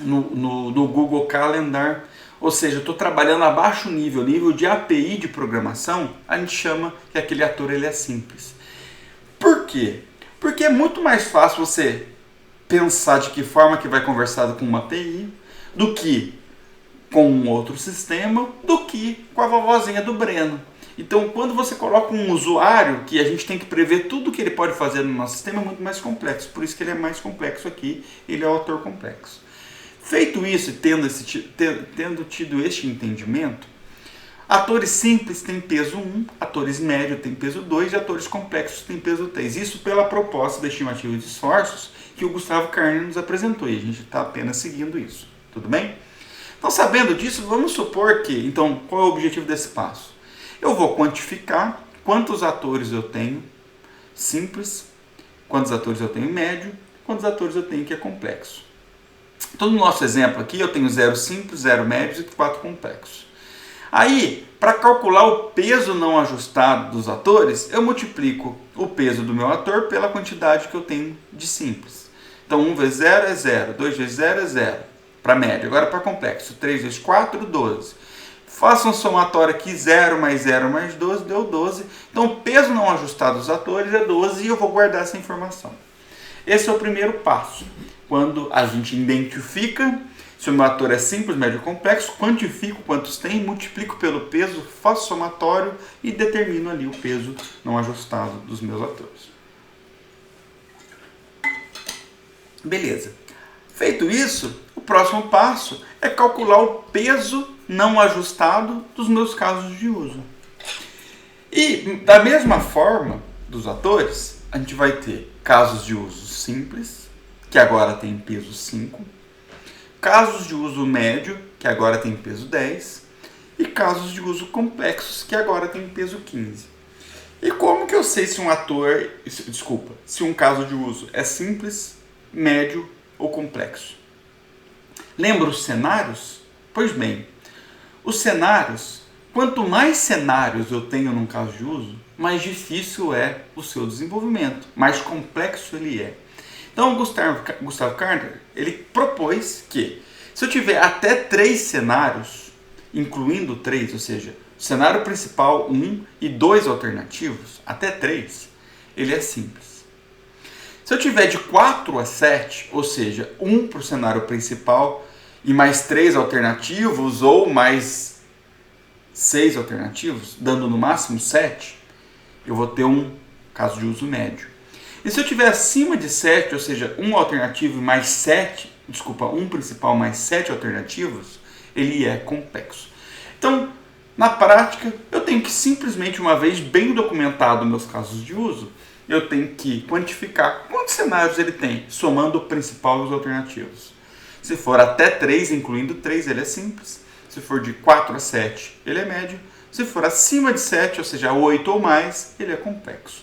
no Google Calendar, ou seja, eu estou trabalhando a baixo nível de API de programação, a gente chama que aquele ator ele é simples. Por quê? Porque é muito mais fácil você pensar de que forma que vai conversar com uma API do que com um outro sistema, do que com a vovozinha do Breno. Então, quando você coloca um usuário, que a gente tem que prever tudo que ele pode fazer no nosso sistema, é muito mais complexo. Por isso que ele é mais complexo aqui, ele é o ator complexo. Feito isso e tendo tido este entendimento, atores simples têm peso 1, atores médios têm peso 2 e atores complexos têm peso 3. Isso pela proposta da estimativa de esforços que o Gustavo Karner nos apresentou e a gente está apenas seguindo isso. Tudo bem? Então, sabendo disso, vamos supor que, então, qual é o objetivo desse passo? Eu vou quantificar quantos atores eu tenho simples, quantos atores eu tenho médio, quantos atores eu tenho que é complexo. Então, no nosso exemplo aqui, eu tenho 0 simples, 0 médios e 4 complexos. Aí, para calcular o peso não ajustado dos atores, eu multiplico o peso do meu ator pela quantidade que eu tenho de simples. Então, 1 vezes 0 é 0, 2 vezes 0 é 0. para médio. Agora para complexo, 3 vezes 4, 12. Faça um somatório aqui, 0 mais 0 mais 12, deu 12. Então o peso não ajustado dos atores é 12 e eu vou guardar essa informação. Esse é o primeiro passo. Quando a gente identifica se o meu ator é simples, médio ou complexo, quantifico quantos tem, multiplico pelo peso, faço somatório e determino ali o peso não ajustado dos meus atores. Beleza. Feito isso, o próximo passo é calcular o peso não ajustado dos meus casos de uso. E da mesma forma dos atores, a gente vai ter casos de uso simples, que agora tem peso 5, casos de uso médio, que agora tem peso 10, e casos de uso complexos, que agora tem peso 15. E como que eu sei se se um caso de uso é simples, médio ou complexo? Lembra os cenários? Pois bem, os cenários, quanto mais cenários eu tenho num caso de uso, mais difícil é o seu desenvolvimento, mais complexo ele é. Então, Gustav Karner, ele propôs que, se eu tiver até 3 cenários, incluindo 3, ou seja, cenário principal 1 e 2 alternativos, até 3, ele é simples. Se eu tiver de 4 a 7, ou seja, 1 para o cenário principal e mais 3 alternativos, ou mais 6 alternativos, dando no máximo 7, eu vou ter um caso de uso médio. E se eu tiver acima de 7, ou seja, um alternativo e mais 7, um principal mais 7 alternativos, ele é complexo. Então, na prática, eu tenho que simplesmente, uma vez bem documentado meus casos de uso, eu tenho que quantificar quantos cenários ele tem, somando o principal e os alternativos. Se for até 3, incluindo 3, ele é simples. Se for de 4 a 7, ele é médio. Se for acima de 7, ou seja, 8 ou mais, ele é complexo.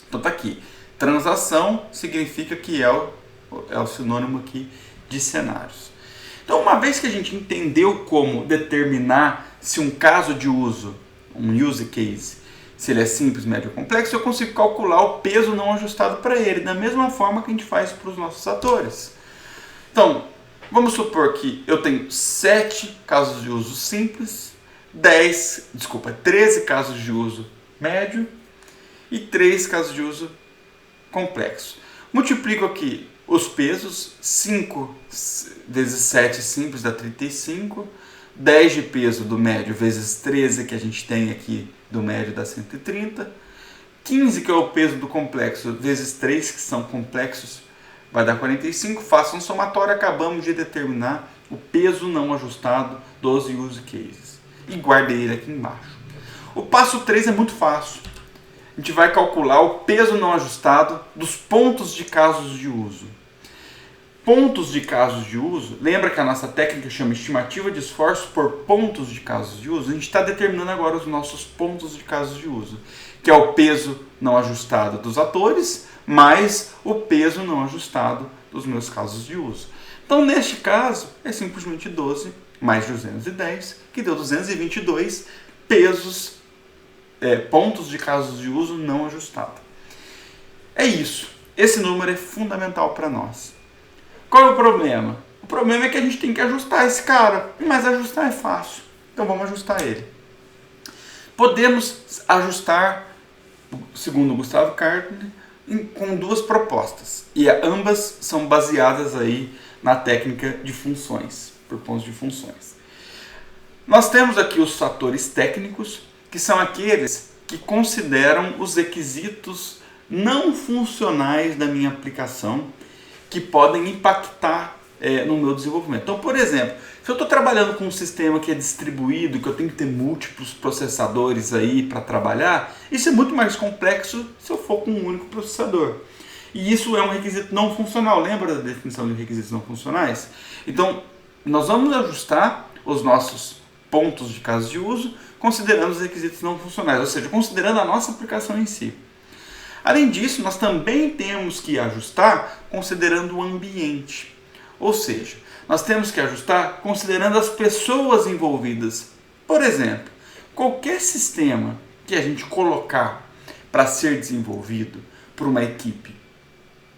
Então tá aqui. Transação significa que é o sinônimo aqui de cenários. Então, uma vez que a gente entendeu como determinar se um caso de uso, um use case, se ele é simples, médio ou complexo, eu consigo calcular o peso não ajustado para ele, da mesma forma que a gente faz para os nossos atores. Então, vamos supor que eu tenho 7 casos de uso simples, 13 casos de uso médio e 3 casos de uso complexo. Multiplico aqui os pesos, 5 vezes 7 simples dá 35, 10 de peso do médio vezes 13 que a gente tem aqui do médio dá 130, 15 que é o peso do complexo vezes 3 que são complexos vai dar 45, faço um somatório, acabamos de determinar o peso não ajustado dos use cases e guardei ele aqui embaixo. O passo 3 é muito fácil. A gente vai calcular o peso não ajustado dos pontos de casos de uso. Pontos de casos de uso, lembra que a nossa técnica chama estimativa de esforço por pontos de casos de uso? A gente está determinando agora os nossos pontos de casos de uso, que é o peso não ajustado dos atores, mais o peso não ajustado dos meus casos de uso. Então, neste caso, é simplesmente 12 mais 210, que deu 222 pontos de casos de uso não ajustado. É isso. Esse número é fundamental para nós. Qual é o problema? O problema é que a gente tem que ajustar esse cara, mas ajustar é fácil. Então vamos ajustar ele. Podemos ajustar, segundo Gustav Karner, com 2 propostas. E ambas são baseadas aí na técnica de funções, por pontos de funções. Nós temos aqui os fatores técnicos, que são aqueles que consideram os requisitos não funcionais da minha aplicação, que podem impactar no meu desenvolvimento. Então, por exemplo, se eu estou trabalhando com um sistema que é distribuído, que eu tenho que ter múltiplos processadores aí para trabalhar, isso é muito mais complexo se eu for com um único processador. E isso é um requisito não funcional. Lembra da definição de requisitos não funcionais? Então, nós vamos ajustar os nossos pontos de caso de uso considerando os requisitos não funcionais, ou seja, considerando a nossa aplicação em si. Além disso, nós também temos que ajustar considerando o ambiente. Ou seja, nós temos que ajustar considerando as pessoas envolvidas. Por exemplo, qualquer sistema que a gente colocar para ser desenvolvido por uma equipe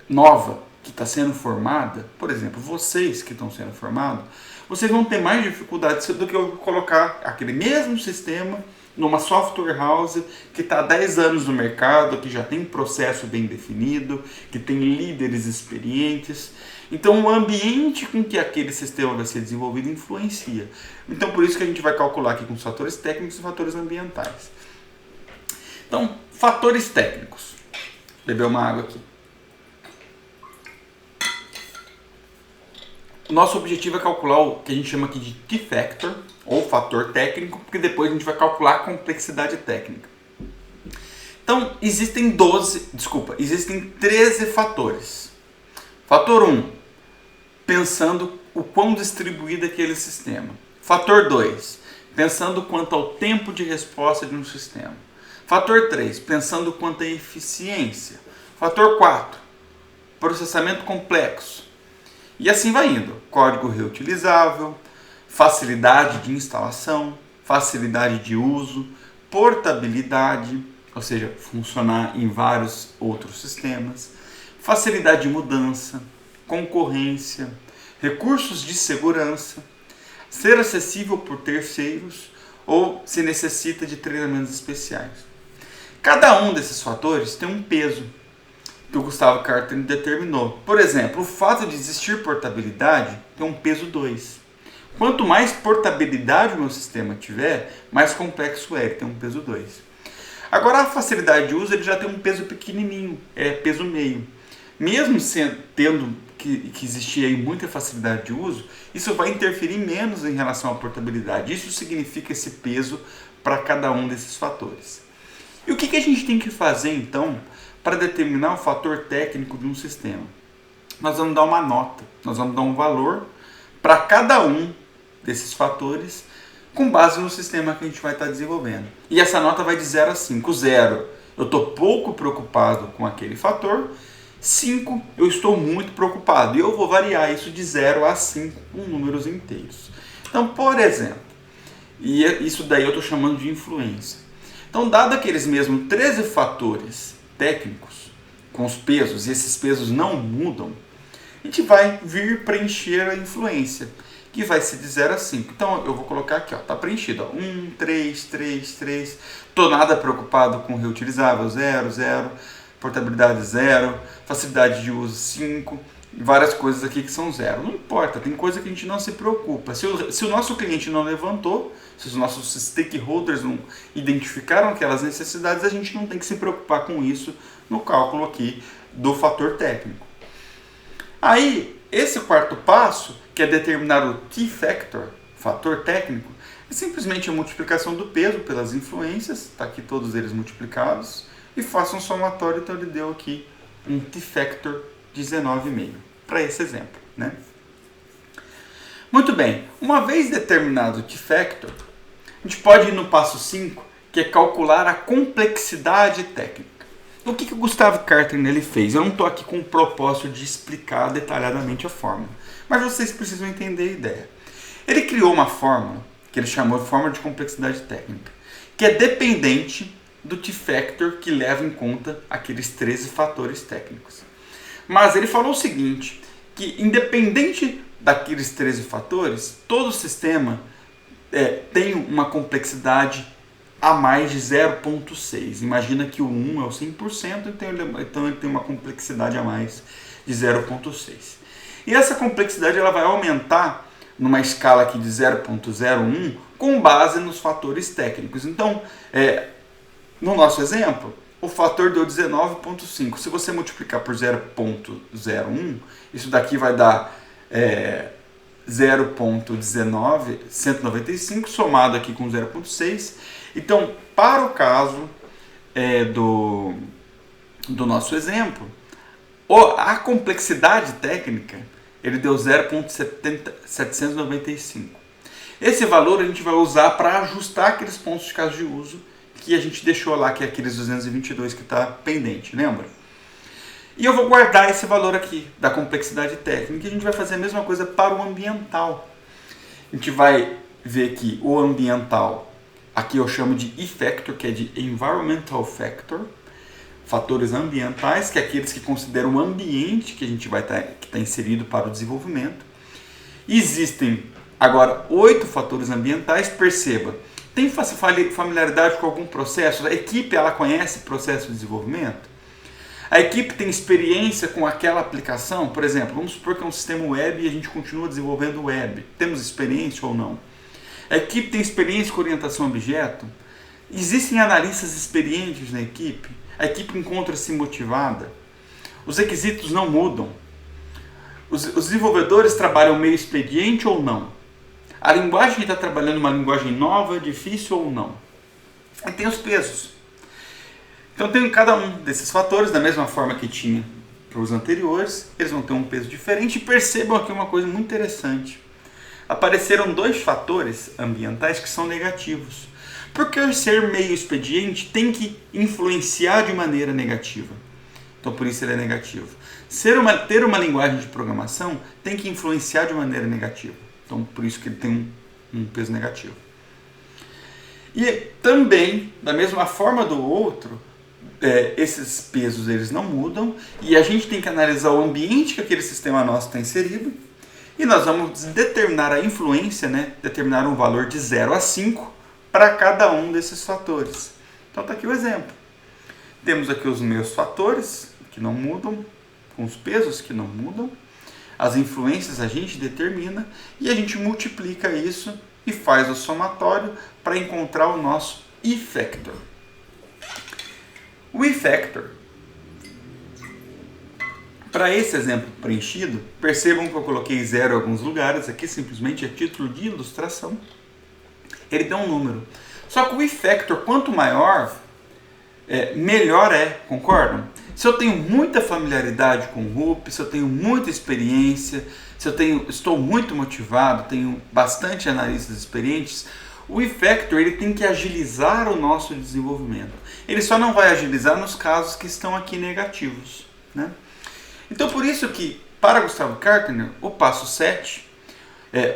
nova, que está sendo formada, por exemplo, vocês que estão sendo formados, vocês vão ter mais dificuldade do que eu colocar aquele mesmo sistema numa software house que está há 10 anos no mercado, que já tem um processo bem definido, que tem líderes experientes. Então o ambiente com que aquele sistema vai ser desenvolvido influencia. Então por isso que a gente vai calcular aqui com os fatores técnicos e fatores ambientais. Então, fatores técnicos. Beber uma água aqui. O nosso objetivo é calcular o que a gente chama aqui de T-factor, ou fator técnico, porque depois a gente vai calcular a complexidade técnica. Então, existem 13 fatores. Fator 1, pensando o quão distribuído é aquele sistema. Fator 2, pensando quanto ao tempo de resposta de um sistema. Fator 3, pensando quanto à eficiência. Fator 4, processamento complexo. E assim vai indo. Código reutilizável, facilidade de instalação, facilidade de uso, portabilidade, ou seja, funcionar em vários outros sistemas, facilidade de mudança, concorrência, recursos de segurança, ser acessível por terceiros ou se necessita de treinamentos especiais. Cada um desses fatores tem um peso que o Gustavo Carter determinou. Por exemplo, o fato de existir portabilidade tem um peso 2. Quanto mais portabilidade o meu sistema tiver, mais complexo é, ele tem um peso 2. Agora a facilidade de uso ele já tem um peso pequenininho, é peso meio. Mesmo tendo que existir aí muita facilidade de uso, isso vai interferir menos em relação à portabilidade. Isso significa esse peso para cada um desses fatores. E o que a gente tem que fazer então para determinar o fator técnico de um sistema? Nós vamos dar uma nota, nós vamos dar um valor para cada um desses fatores com base no sistema que a gente vai estar desenvolvendo. E essa nota vai de 0 a 5. 0, eu estou pouco preocupado com aquele fator. 5, eu estou muito preocupado. E eu vou variar isso de 0 a 5 com números inteiros. Então, por exemplo, e isso daí eu estou chamando de influência. Então, dado aqueles mesmos 13 fatores técnicos, com os pesos, e esses pesos não mudam, a gente vai vir preencher a influência, que vai ser de 0 a 5. Então eu vou colocar aqui, está preenchido. 1, 3, 3, 3. Estou nada preocupado com reutilizável, 0, 0. Portabilidade 0. Facilidade de uso 5. Várias coisas aqui que são 0. Não importa, tem coisa que a gente não se preocupa. Se o nosso cliente não levantou, se os nossos stakeholders não identificaram aquelas necessidades, a gente não tem que se preocupar com isso no cálculo aqui do fator técnico. Aí, esse quarto passo, que é determinar o T-factor, fator técnico, é simplesmente a multiplicação do peso pelas influências, está aqui todos eles multiplicados, e faça um somatório, então ele deu aqui um T-factor de 19,5, para esse exemplo, né? Muito bem, uma vez determinado o T-factor, a gente pode ir no passo 5, que é calcular a complexidade técnica. O que o Gustavo Carter ele fez? Eu não estou aqui com o propósito de explicar detalhadamente a fórmula, mas vocês precisam entender a ideia. Ele criou uma fórmula, que ele chamou de fórmula de complexidade técnica, que é dependente do T-factor que leva em conta aqueles 13 fatores técnicos. Mas ele falou o seguinte, que independente daqueles 13 fatores, todo sistema tem uma complexidade a mais de 0,6. Imagina que o 1 é o 100%, então ele tem uma complexidade a mais de 0,6. E essa complexidade ela vai aumentar numa escala aqui de 0,01 com base nos fatores técnicos. Então, no nosso exemplo, o fator deu 19,5. Se você multiplicar por 0,01, isso daqui vai dar 0,195 somado aqui com 0,6. Então, para o caso do nosso exemplo, a complexidade técnica ele deu 0,795. Esse valor a gente vai usar para ajustar aqueles pontos de caso de uso que a gente deixou lá, que é aqueles 222 que está pendente, lembra? E eu vou guardar esse valor aqui da complexidade técnica e a gente vai fazer a mesma coisa para o ambiental. A gente vai ver que o ambiental, aqui eu chamo de E-factor, que é de Environmental Factor, fatores ambientais, que é aqueles que consideram o ambiente que a gente vai que está inserido para o desenvolvimento. Existem agora 8 fatores ambientais. Perceba, tem familiaridade com algum processo? A equipe ela conhece o processo de desenvolvimento? A equipe tem experiência com aquela aplicação? Por exemplo, vamos supor que é um sistema web e a gente continua desenvolvendo web. Temos experiência ou não? A equipe tem experiência com orientação a objeto? Existem analistas experientes na equipe? A equipe encontra-se motivada? Os requisitos não mudam? Os desenvolvedores trabalham meio expediente ou não? A linguagem está trabalhando uma linguagem nova, difícil ou não? E tem os pesos. Então tem cada um desses fatores, da mesma forma que tinha para os anteriores, eles vão ter um peso diferente. E percebam aqui uma coisa muito interessante. Apareceram 2 fatores ambientais que são negativos. Porque ser meio expediente tem que influenciar de maneira negativa. Então por isso ele é negativo. Ter uma linguagem de programação tem que influenciar de maneira negativa. Então por isso que ele tem um peso negativo. E também, da mesma forma do outro, esses pesos eles não mudam e a gente tem que analisar o ambiente que aquele sistema nosso está inserido e nós vamos determinar a influência, determinar um valor de 0 a 5 para cada um desses fatores. Então está aqui o exemplo. Temos aqui os meus fatores que não mudam, com os pesos que não mudam, as influências a gente determina e a gente multiplica isso e faz o somatório para encontrar o nosso effector. O effector, para esse exemplo preenchido, percebam que eu coloquei 0 em alguns lugares, aqui simplesmente é título de ilustração. Ele deu um número. Só que o effector, quanto maior, melhor é, concordam? Se eu tenho muita familiaridade com o RUP, se eu tenho muita experiência, se eu estou muito motivado, tenho bastante analistas experientes, o effector ele tem que agilizar o nosso desenvolvimento. Ele só não vai agilizar nos casos que estão aqui negativos. Então por isso que, para Gustavo Kartner, o passo 7,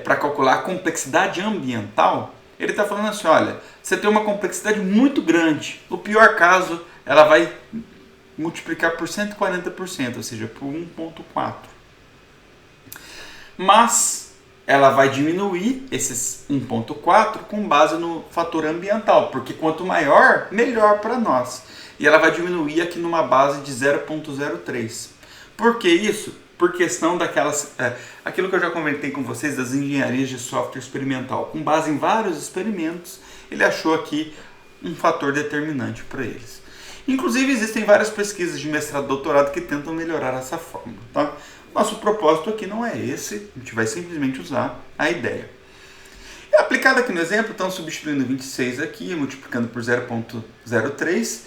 para calcular a complexidade ambiental, ele está falando assim, olha, você tem uma complexidade muito grande. No pior caso, ela vai multiplicar por 140%, ou seja, por 1,4. Mas ela vai diminuir esses 1,4 com base no fator ambiental, porque quanto maior, melhor para nós. E ela vai diminuir aqui numa base de 0,03. Por que isso? Por questão daquelas... aquilo que eu já comentei com vocês das engenharias de software experimental. Com base em vários experimentos, ele achou aqui um fator determinante para eles. Inclusive, existem várias pesquisas de mestrado e doutorado que tentam melhorar essa fórmula. Tá? Nosso propósito aqui não é esse, a gente vai simplesmente usar a ideia. E aplicado aqui no exemplo, estamos substituindo 26 aqui, multiplicando por 0,03,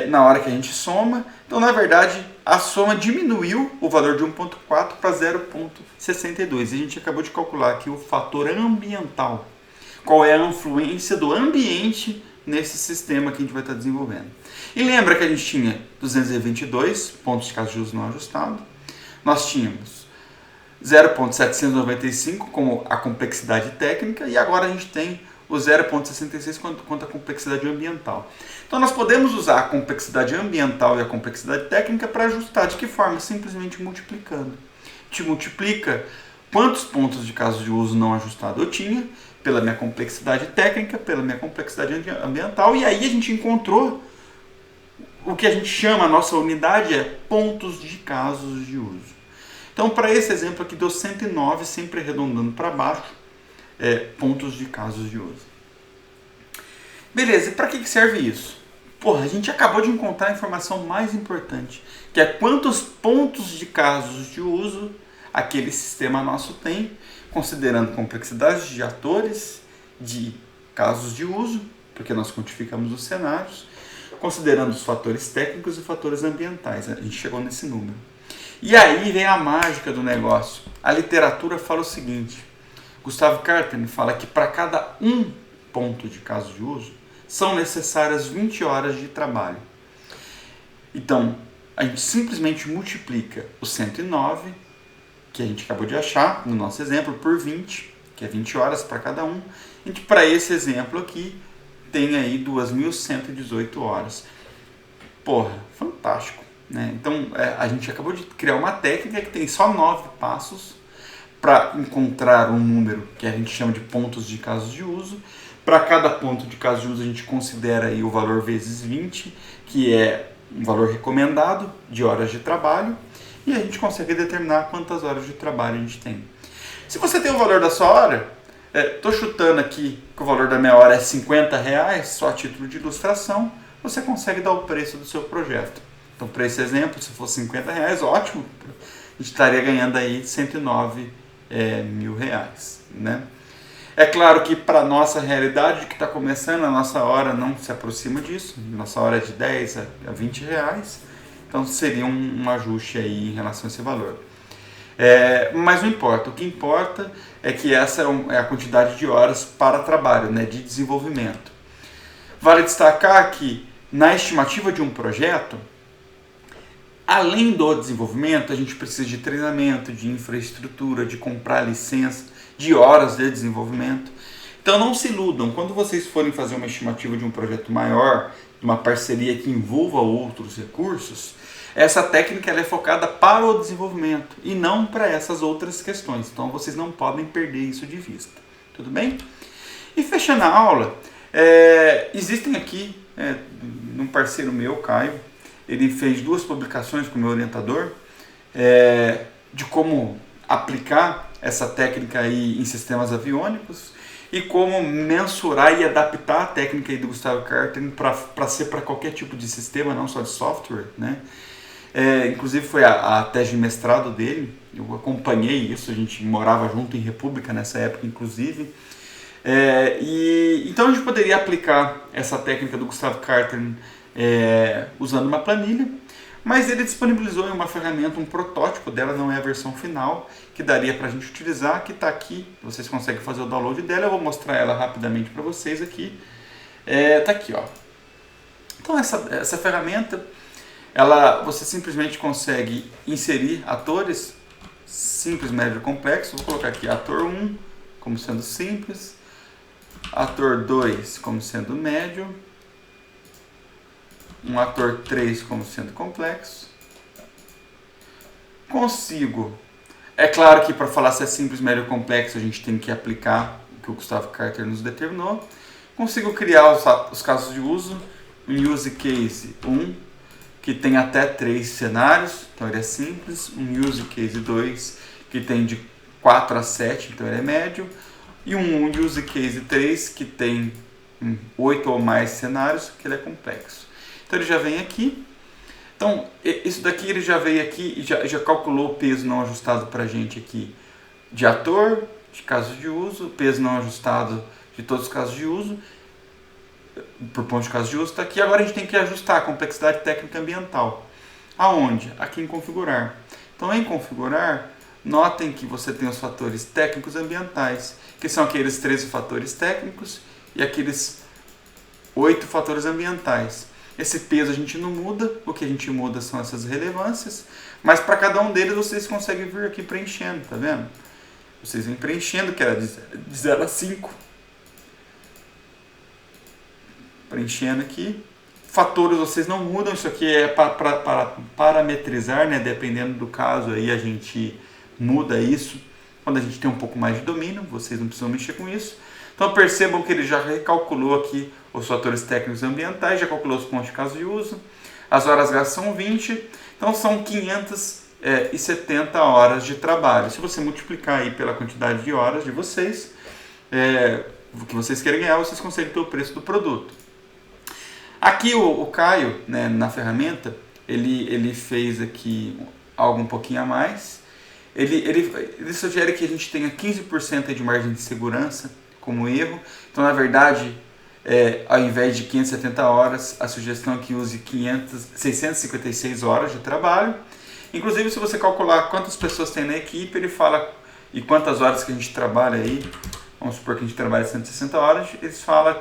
na hora que a gente soma. Então, na verdade, a soma diminuiu o valor de 1,4 para 0,62. E a gente acabou de calcular aqui o fator ambiental. Qual é a influência do ambiente nesse sistema que a gente vai estar desenvolvendo. E lembra que a gente tinha 222 pontos de caso de uso não ajustado. Nós tínhamos 0,795 como a complexidade técnica e agora a gente tem o 0,66 quanto à complexidade ambiental. Então nós podemos usar a complexidade ambiental e a complexidade técnica para ajustar. De que forma? Simplesmente multiplicando. A gente multiplica quantos pontos de caso de uso não ajustado eu tinha pela minha complexidade técnica, pela minha complexidade ambiental, e aí a gente encontrou o que a gente chama, a nossa unidade é pontos de casos de uso. Então, para esse exemplo aqui, deu 109, sempre arredondando para baixo, pontos de casos de uso. Beleza, e para que serve isso? Porra, a gente acabou de encontrar a informação mais importante, que é quantos pontos de casos de uso aquele sistema nosso tem, considerando complexidade de atores, de casos de uso, porque nós quantificamos os cenários, considerando os fatores técnicos e fatores ambientais. A gente chegou nesse número. E aí vem a mágica do negócio. A literatura fala o seguinte, Gustavo Kartner fala que para cada um ponto de caso de uso, são necessárias 20 horas de trabalho. Então, a gente simplesmente multiplica o 109, que a gente acabou de achar no nosso exemplo, por 20, que é 20 horas para cada um. E para esse exemplo aqui, tem aí 2.118 horas. Porra, fantástico, né? Então a gente acabou de criar uma técnica que tem só 9 passos para encontrar um número que a gente chama de pontos de casos de uso. Para cada ponto de caso de uso a gente considera aí o valor vezes 20, que é um valor recomendado de horas de trabalho, e a gente consegue determinar quantas horas de trabalho a gente tem. Se você tem o valor da sua hora, estou chutando aqui que o valor da minha hora é R$50, só a título de ilustração, você consegue dar o preço do seu projeto. Então, para esse exemplo, se fosse R$50, ótimo, a gente estaria ganhando aí R$109 mil, né? É claro que para a nossa realidade que está começando, a nossa hora não se aproxima disso, nossa hora é de 10 a 20 reais, então seria um ajuste aí em relação a esse valor. Mas não importa, o que importa é que essa é a quantidade de horas para trabalho, né, de desenvolvimento. Vale destacar que na estimativa de um projeto, além do desenvolvimento, a gente precisa de treinamento, de infraestrutura, de comprar licença, de horas de desenvolvimento. Então não se iludam, quando vocês forem fazer uma estimativa de um projeto maior, de uma parceria que envolva outros recursos, essa técnica ela é focada para o desenvolvimento e não para essas outras questões. Então vocês não podem perder isso de vista. Tudo bem? E fechando a aula, existem aqui, um parceiro meu, Caio, ele fez 2 publicações com o meu orientador de como aplicar essa técnica aí em sistemas aviônicos e como mensurar e adaptar a técnica aí do Gustavo Carter para ser para qualquer tipo de sistema, não só de software, né? Inclusive foi a tese de mestrado dele, eu acompanhei isso, a gente morava junto em República nessa época, inclusive. Então a gente poderia aplicar essa técnica do Gustavo Carter usando uma planilha, mas ele disponibilizou em uma ferramenta um protótipo dela, não é a versão final, que daria para a gente utilizar, que está aqui, vocês conseguem fazer o download dela, eu vou mostrar ela rapidamente para vocês aqui. Está aqui, ó. Então essa ferramenta, você simplesmente consegue inserir atores simples, médio e complexo. Vou colocar aqui ator 1 como sendo simples, ator 2 como sendo médio, um ator 3 como sendo complexo. Consigo, é claro que para falar se é simples, médio ou complexo a gente tem que aplicar o que o Gustavo Carter nos determinou. Consigo criar os casos de uso, um use case 1 que tem até 3 cenários, então ele é simples, um use case 2 que tem de 4 a 7, então ele é médio, e um use case 3 que tem 8 ou mais cenários, que ele é complexo. Então ele já vem aqui. Então isso daqui ele já veio aqui e já calculou o peso não ajustado para a gente aqui de ator, de casos de uso, peso não ajustado de todos os casos de uso, por ponto de caso de uso está aqui. Agora a gente tem que ajustar a complexidade técnica ambiental. Aonde? Aqui em configurar. Então em configurar, notem que você tem os fatores técnicos e ambientais, que são aqueles 13 fatores técnicos e aqueles 8 fatores ambientais. Esse peso a gente não muda, o que a gente muda são essas relevâncias, mas para cada um deles vocês conseguem vir aqui preenchendo, tá vendo? Vocês vêm preenchendo, que era de 0 a 5. Preenchendo aqui. Fatores vocês não mudam, isso aqui é para parametrizar, né? Dependendo do caso aí a gente muda isso. Quando a gente tem um pouco mais de domínio, vocês não precisam mexer com isso. Então percebam que ele já recalculou aqui os fatores técnicos e ambientais, já calculou os pontos de caso de uso, as horas gastas são 20, então são 570 horas de trabalho. Se você multiplicar aí pela quantidade de horas de vocês, o que vocês querem ganhar, vocês conseguem ter o preço do produto. Aqui o Caio, né, na ferramenta, ele fez aqui algo um pouquinho a mais. Ele sugere que a gente tenha 15% de margem de segurança como erro. Então, na verdade, ao invés de 570 horas, a sugestão é que use 656 horas de trabalho. Inclusive, se você calcular quantas pessoas tem na equipe, ele fala e quantas horas que a gente trabalha aí. Vamos supor que a gente trabalha 160 horas, eles falam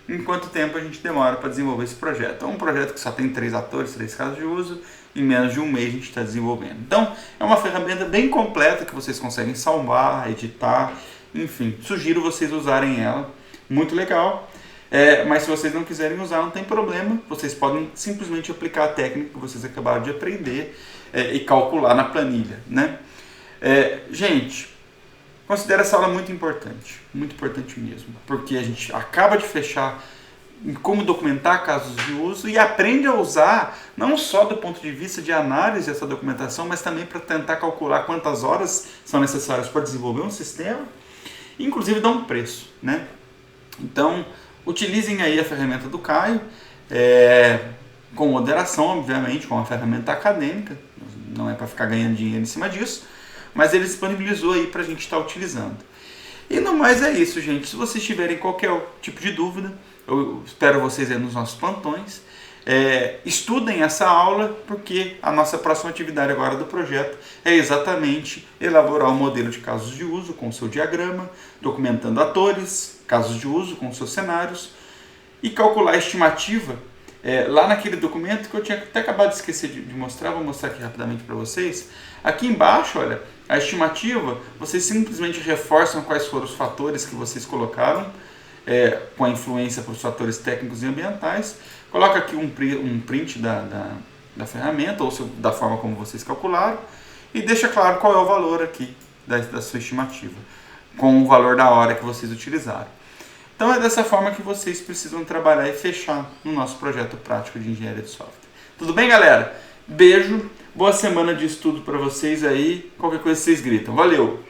em quanto tempo a gente demora para desenvolver esse projeto. Então, um projeto que só tem 3 atores, 3 casos de uso, em menos de um mês a gente está desenvolvendo. Então, é uma ferramenta bem completa que vocês conseguem salvar, editar, enfim, sugiro vocês usarem ela, muito legal. Mas se vocês não quiserem usar, não tem problema, vocês podem simplesmente aplicar a técnica que vocês acabaram de aprender e calcular na planilha, né? Gente, considero essa aula muito importante mesmo, porque a gente acaba de fechar em como documentar casos de uso e aprende a usar, não só do ponto de vista de análise dessa documentação, mas também para tentar calcular quantas horas são necessárias para desenvolver um sistema, inclusive dar um preço, né? Então, utilizem aí a ferramenta do Caio, com moderação, obviamente, com uma ferramenta acadêmica, não é para ficar ganhando dinheiro em cima disso, mas ele disponibilizou aí para a gente estar utilizando. E no mais é isso, gente. Se vocês tiverem qualquer tipo de dúvida, eu espero vocês aí nos nossos plantões. Estudem essa aula, porque a nossa próxima atividade agora do projeto é exatamente elaborar um modelo de casos de uso com o seu diagrama, documentando atores, casos de uso com seus cenários e calcular a estimativa lá naquele documento que eu tinha até acabado de esquecer de mostrar, vou mostrar aqui rapidamente para vocês. Aqui embaixo, olha, a estimativa, vocês simplesmente reforçam quais foram os fatores que vocês colocaram, com a influência para os fatores técnicos e ambientais. Coloca aqui um print da ferramenta, ou da forma como vocês calcularam, e deixa claro qual é o valor aqui da sua estimativa, com o valor da hora que vocês utilizaram. Então é dessa forma que vocês precisam trabalhar e fechar no nosso projeto prático de engenharia de software. Tudo bem, galera? Beijo, boa semana de estudo para vocês aí, qualquer coisa vocês gritam. Valeu!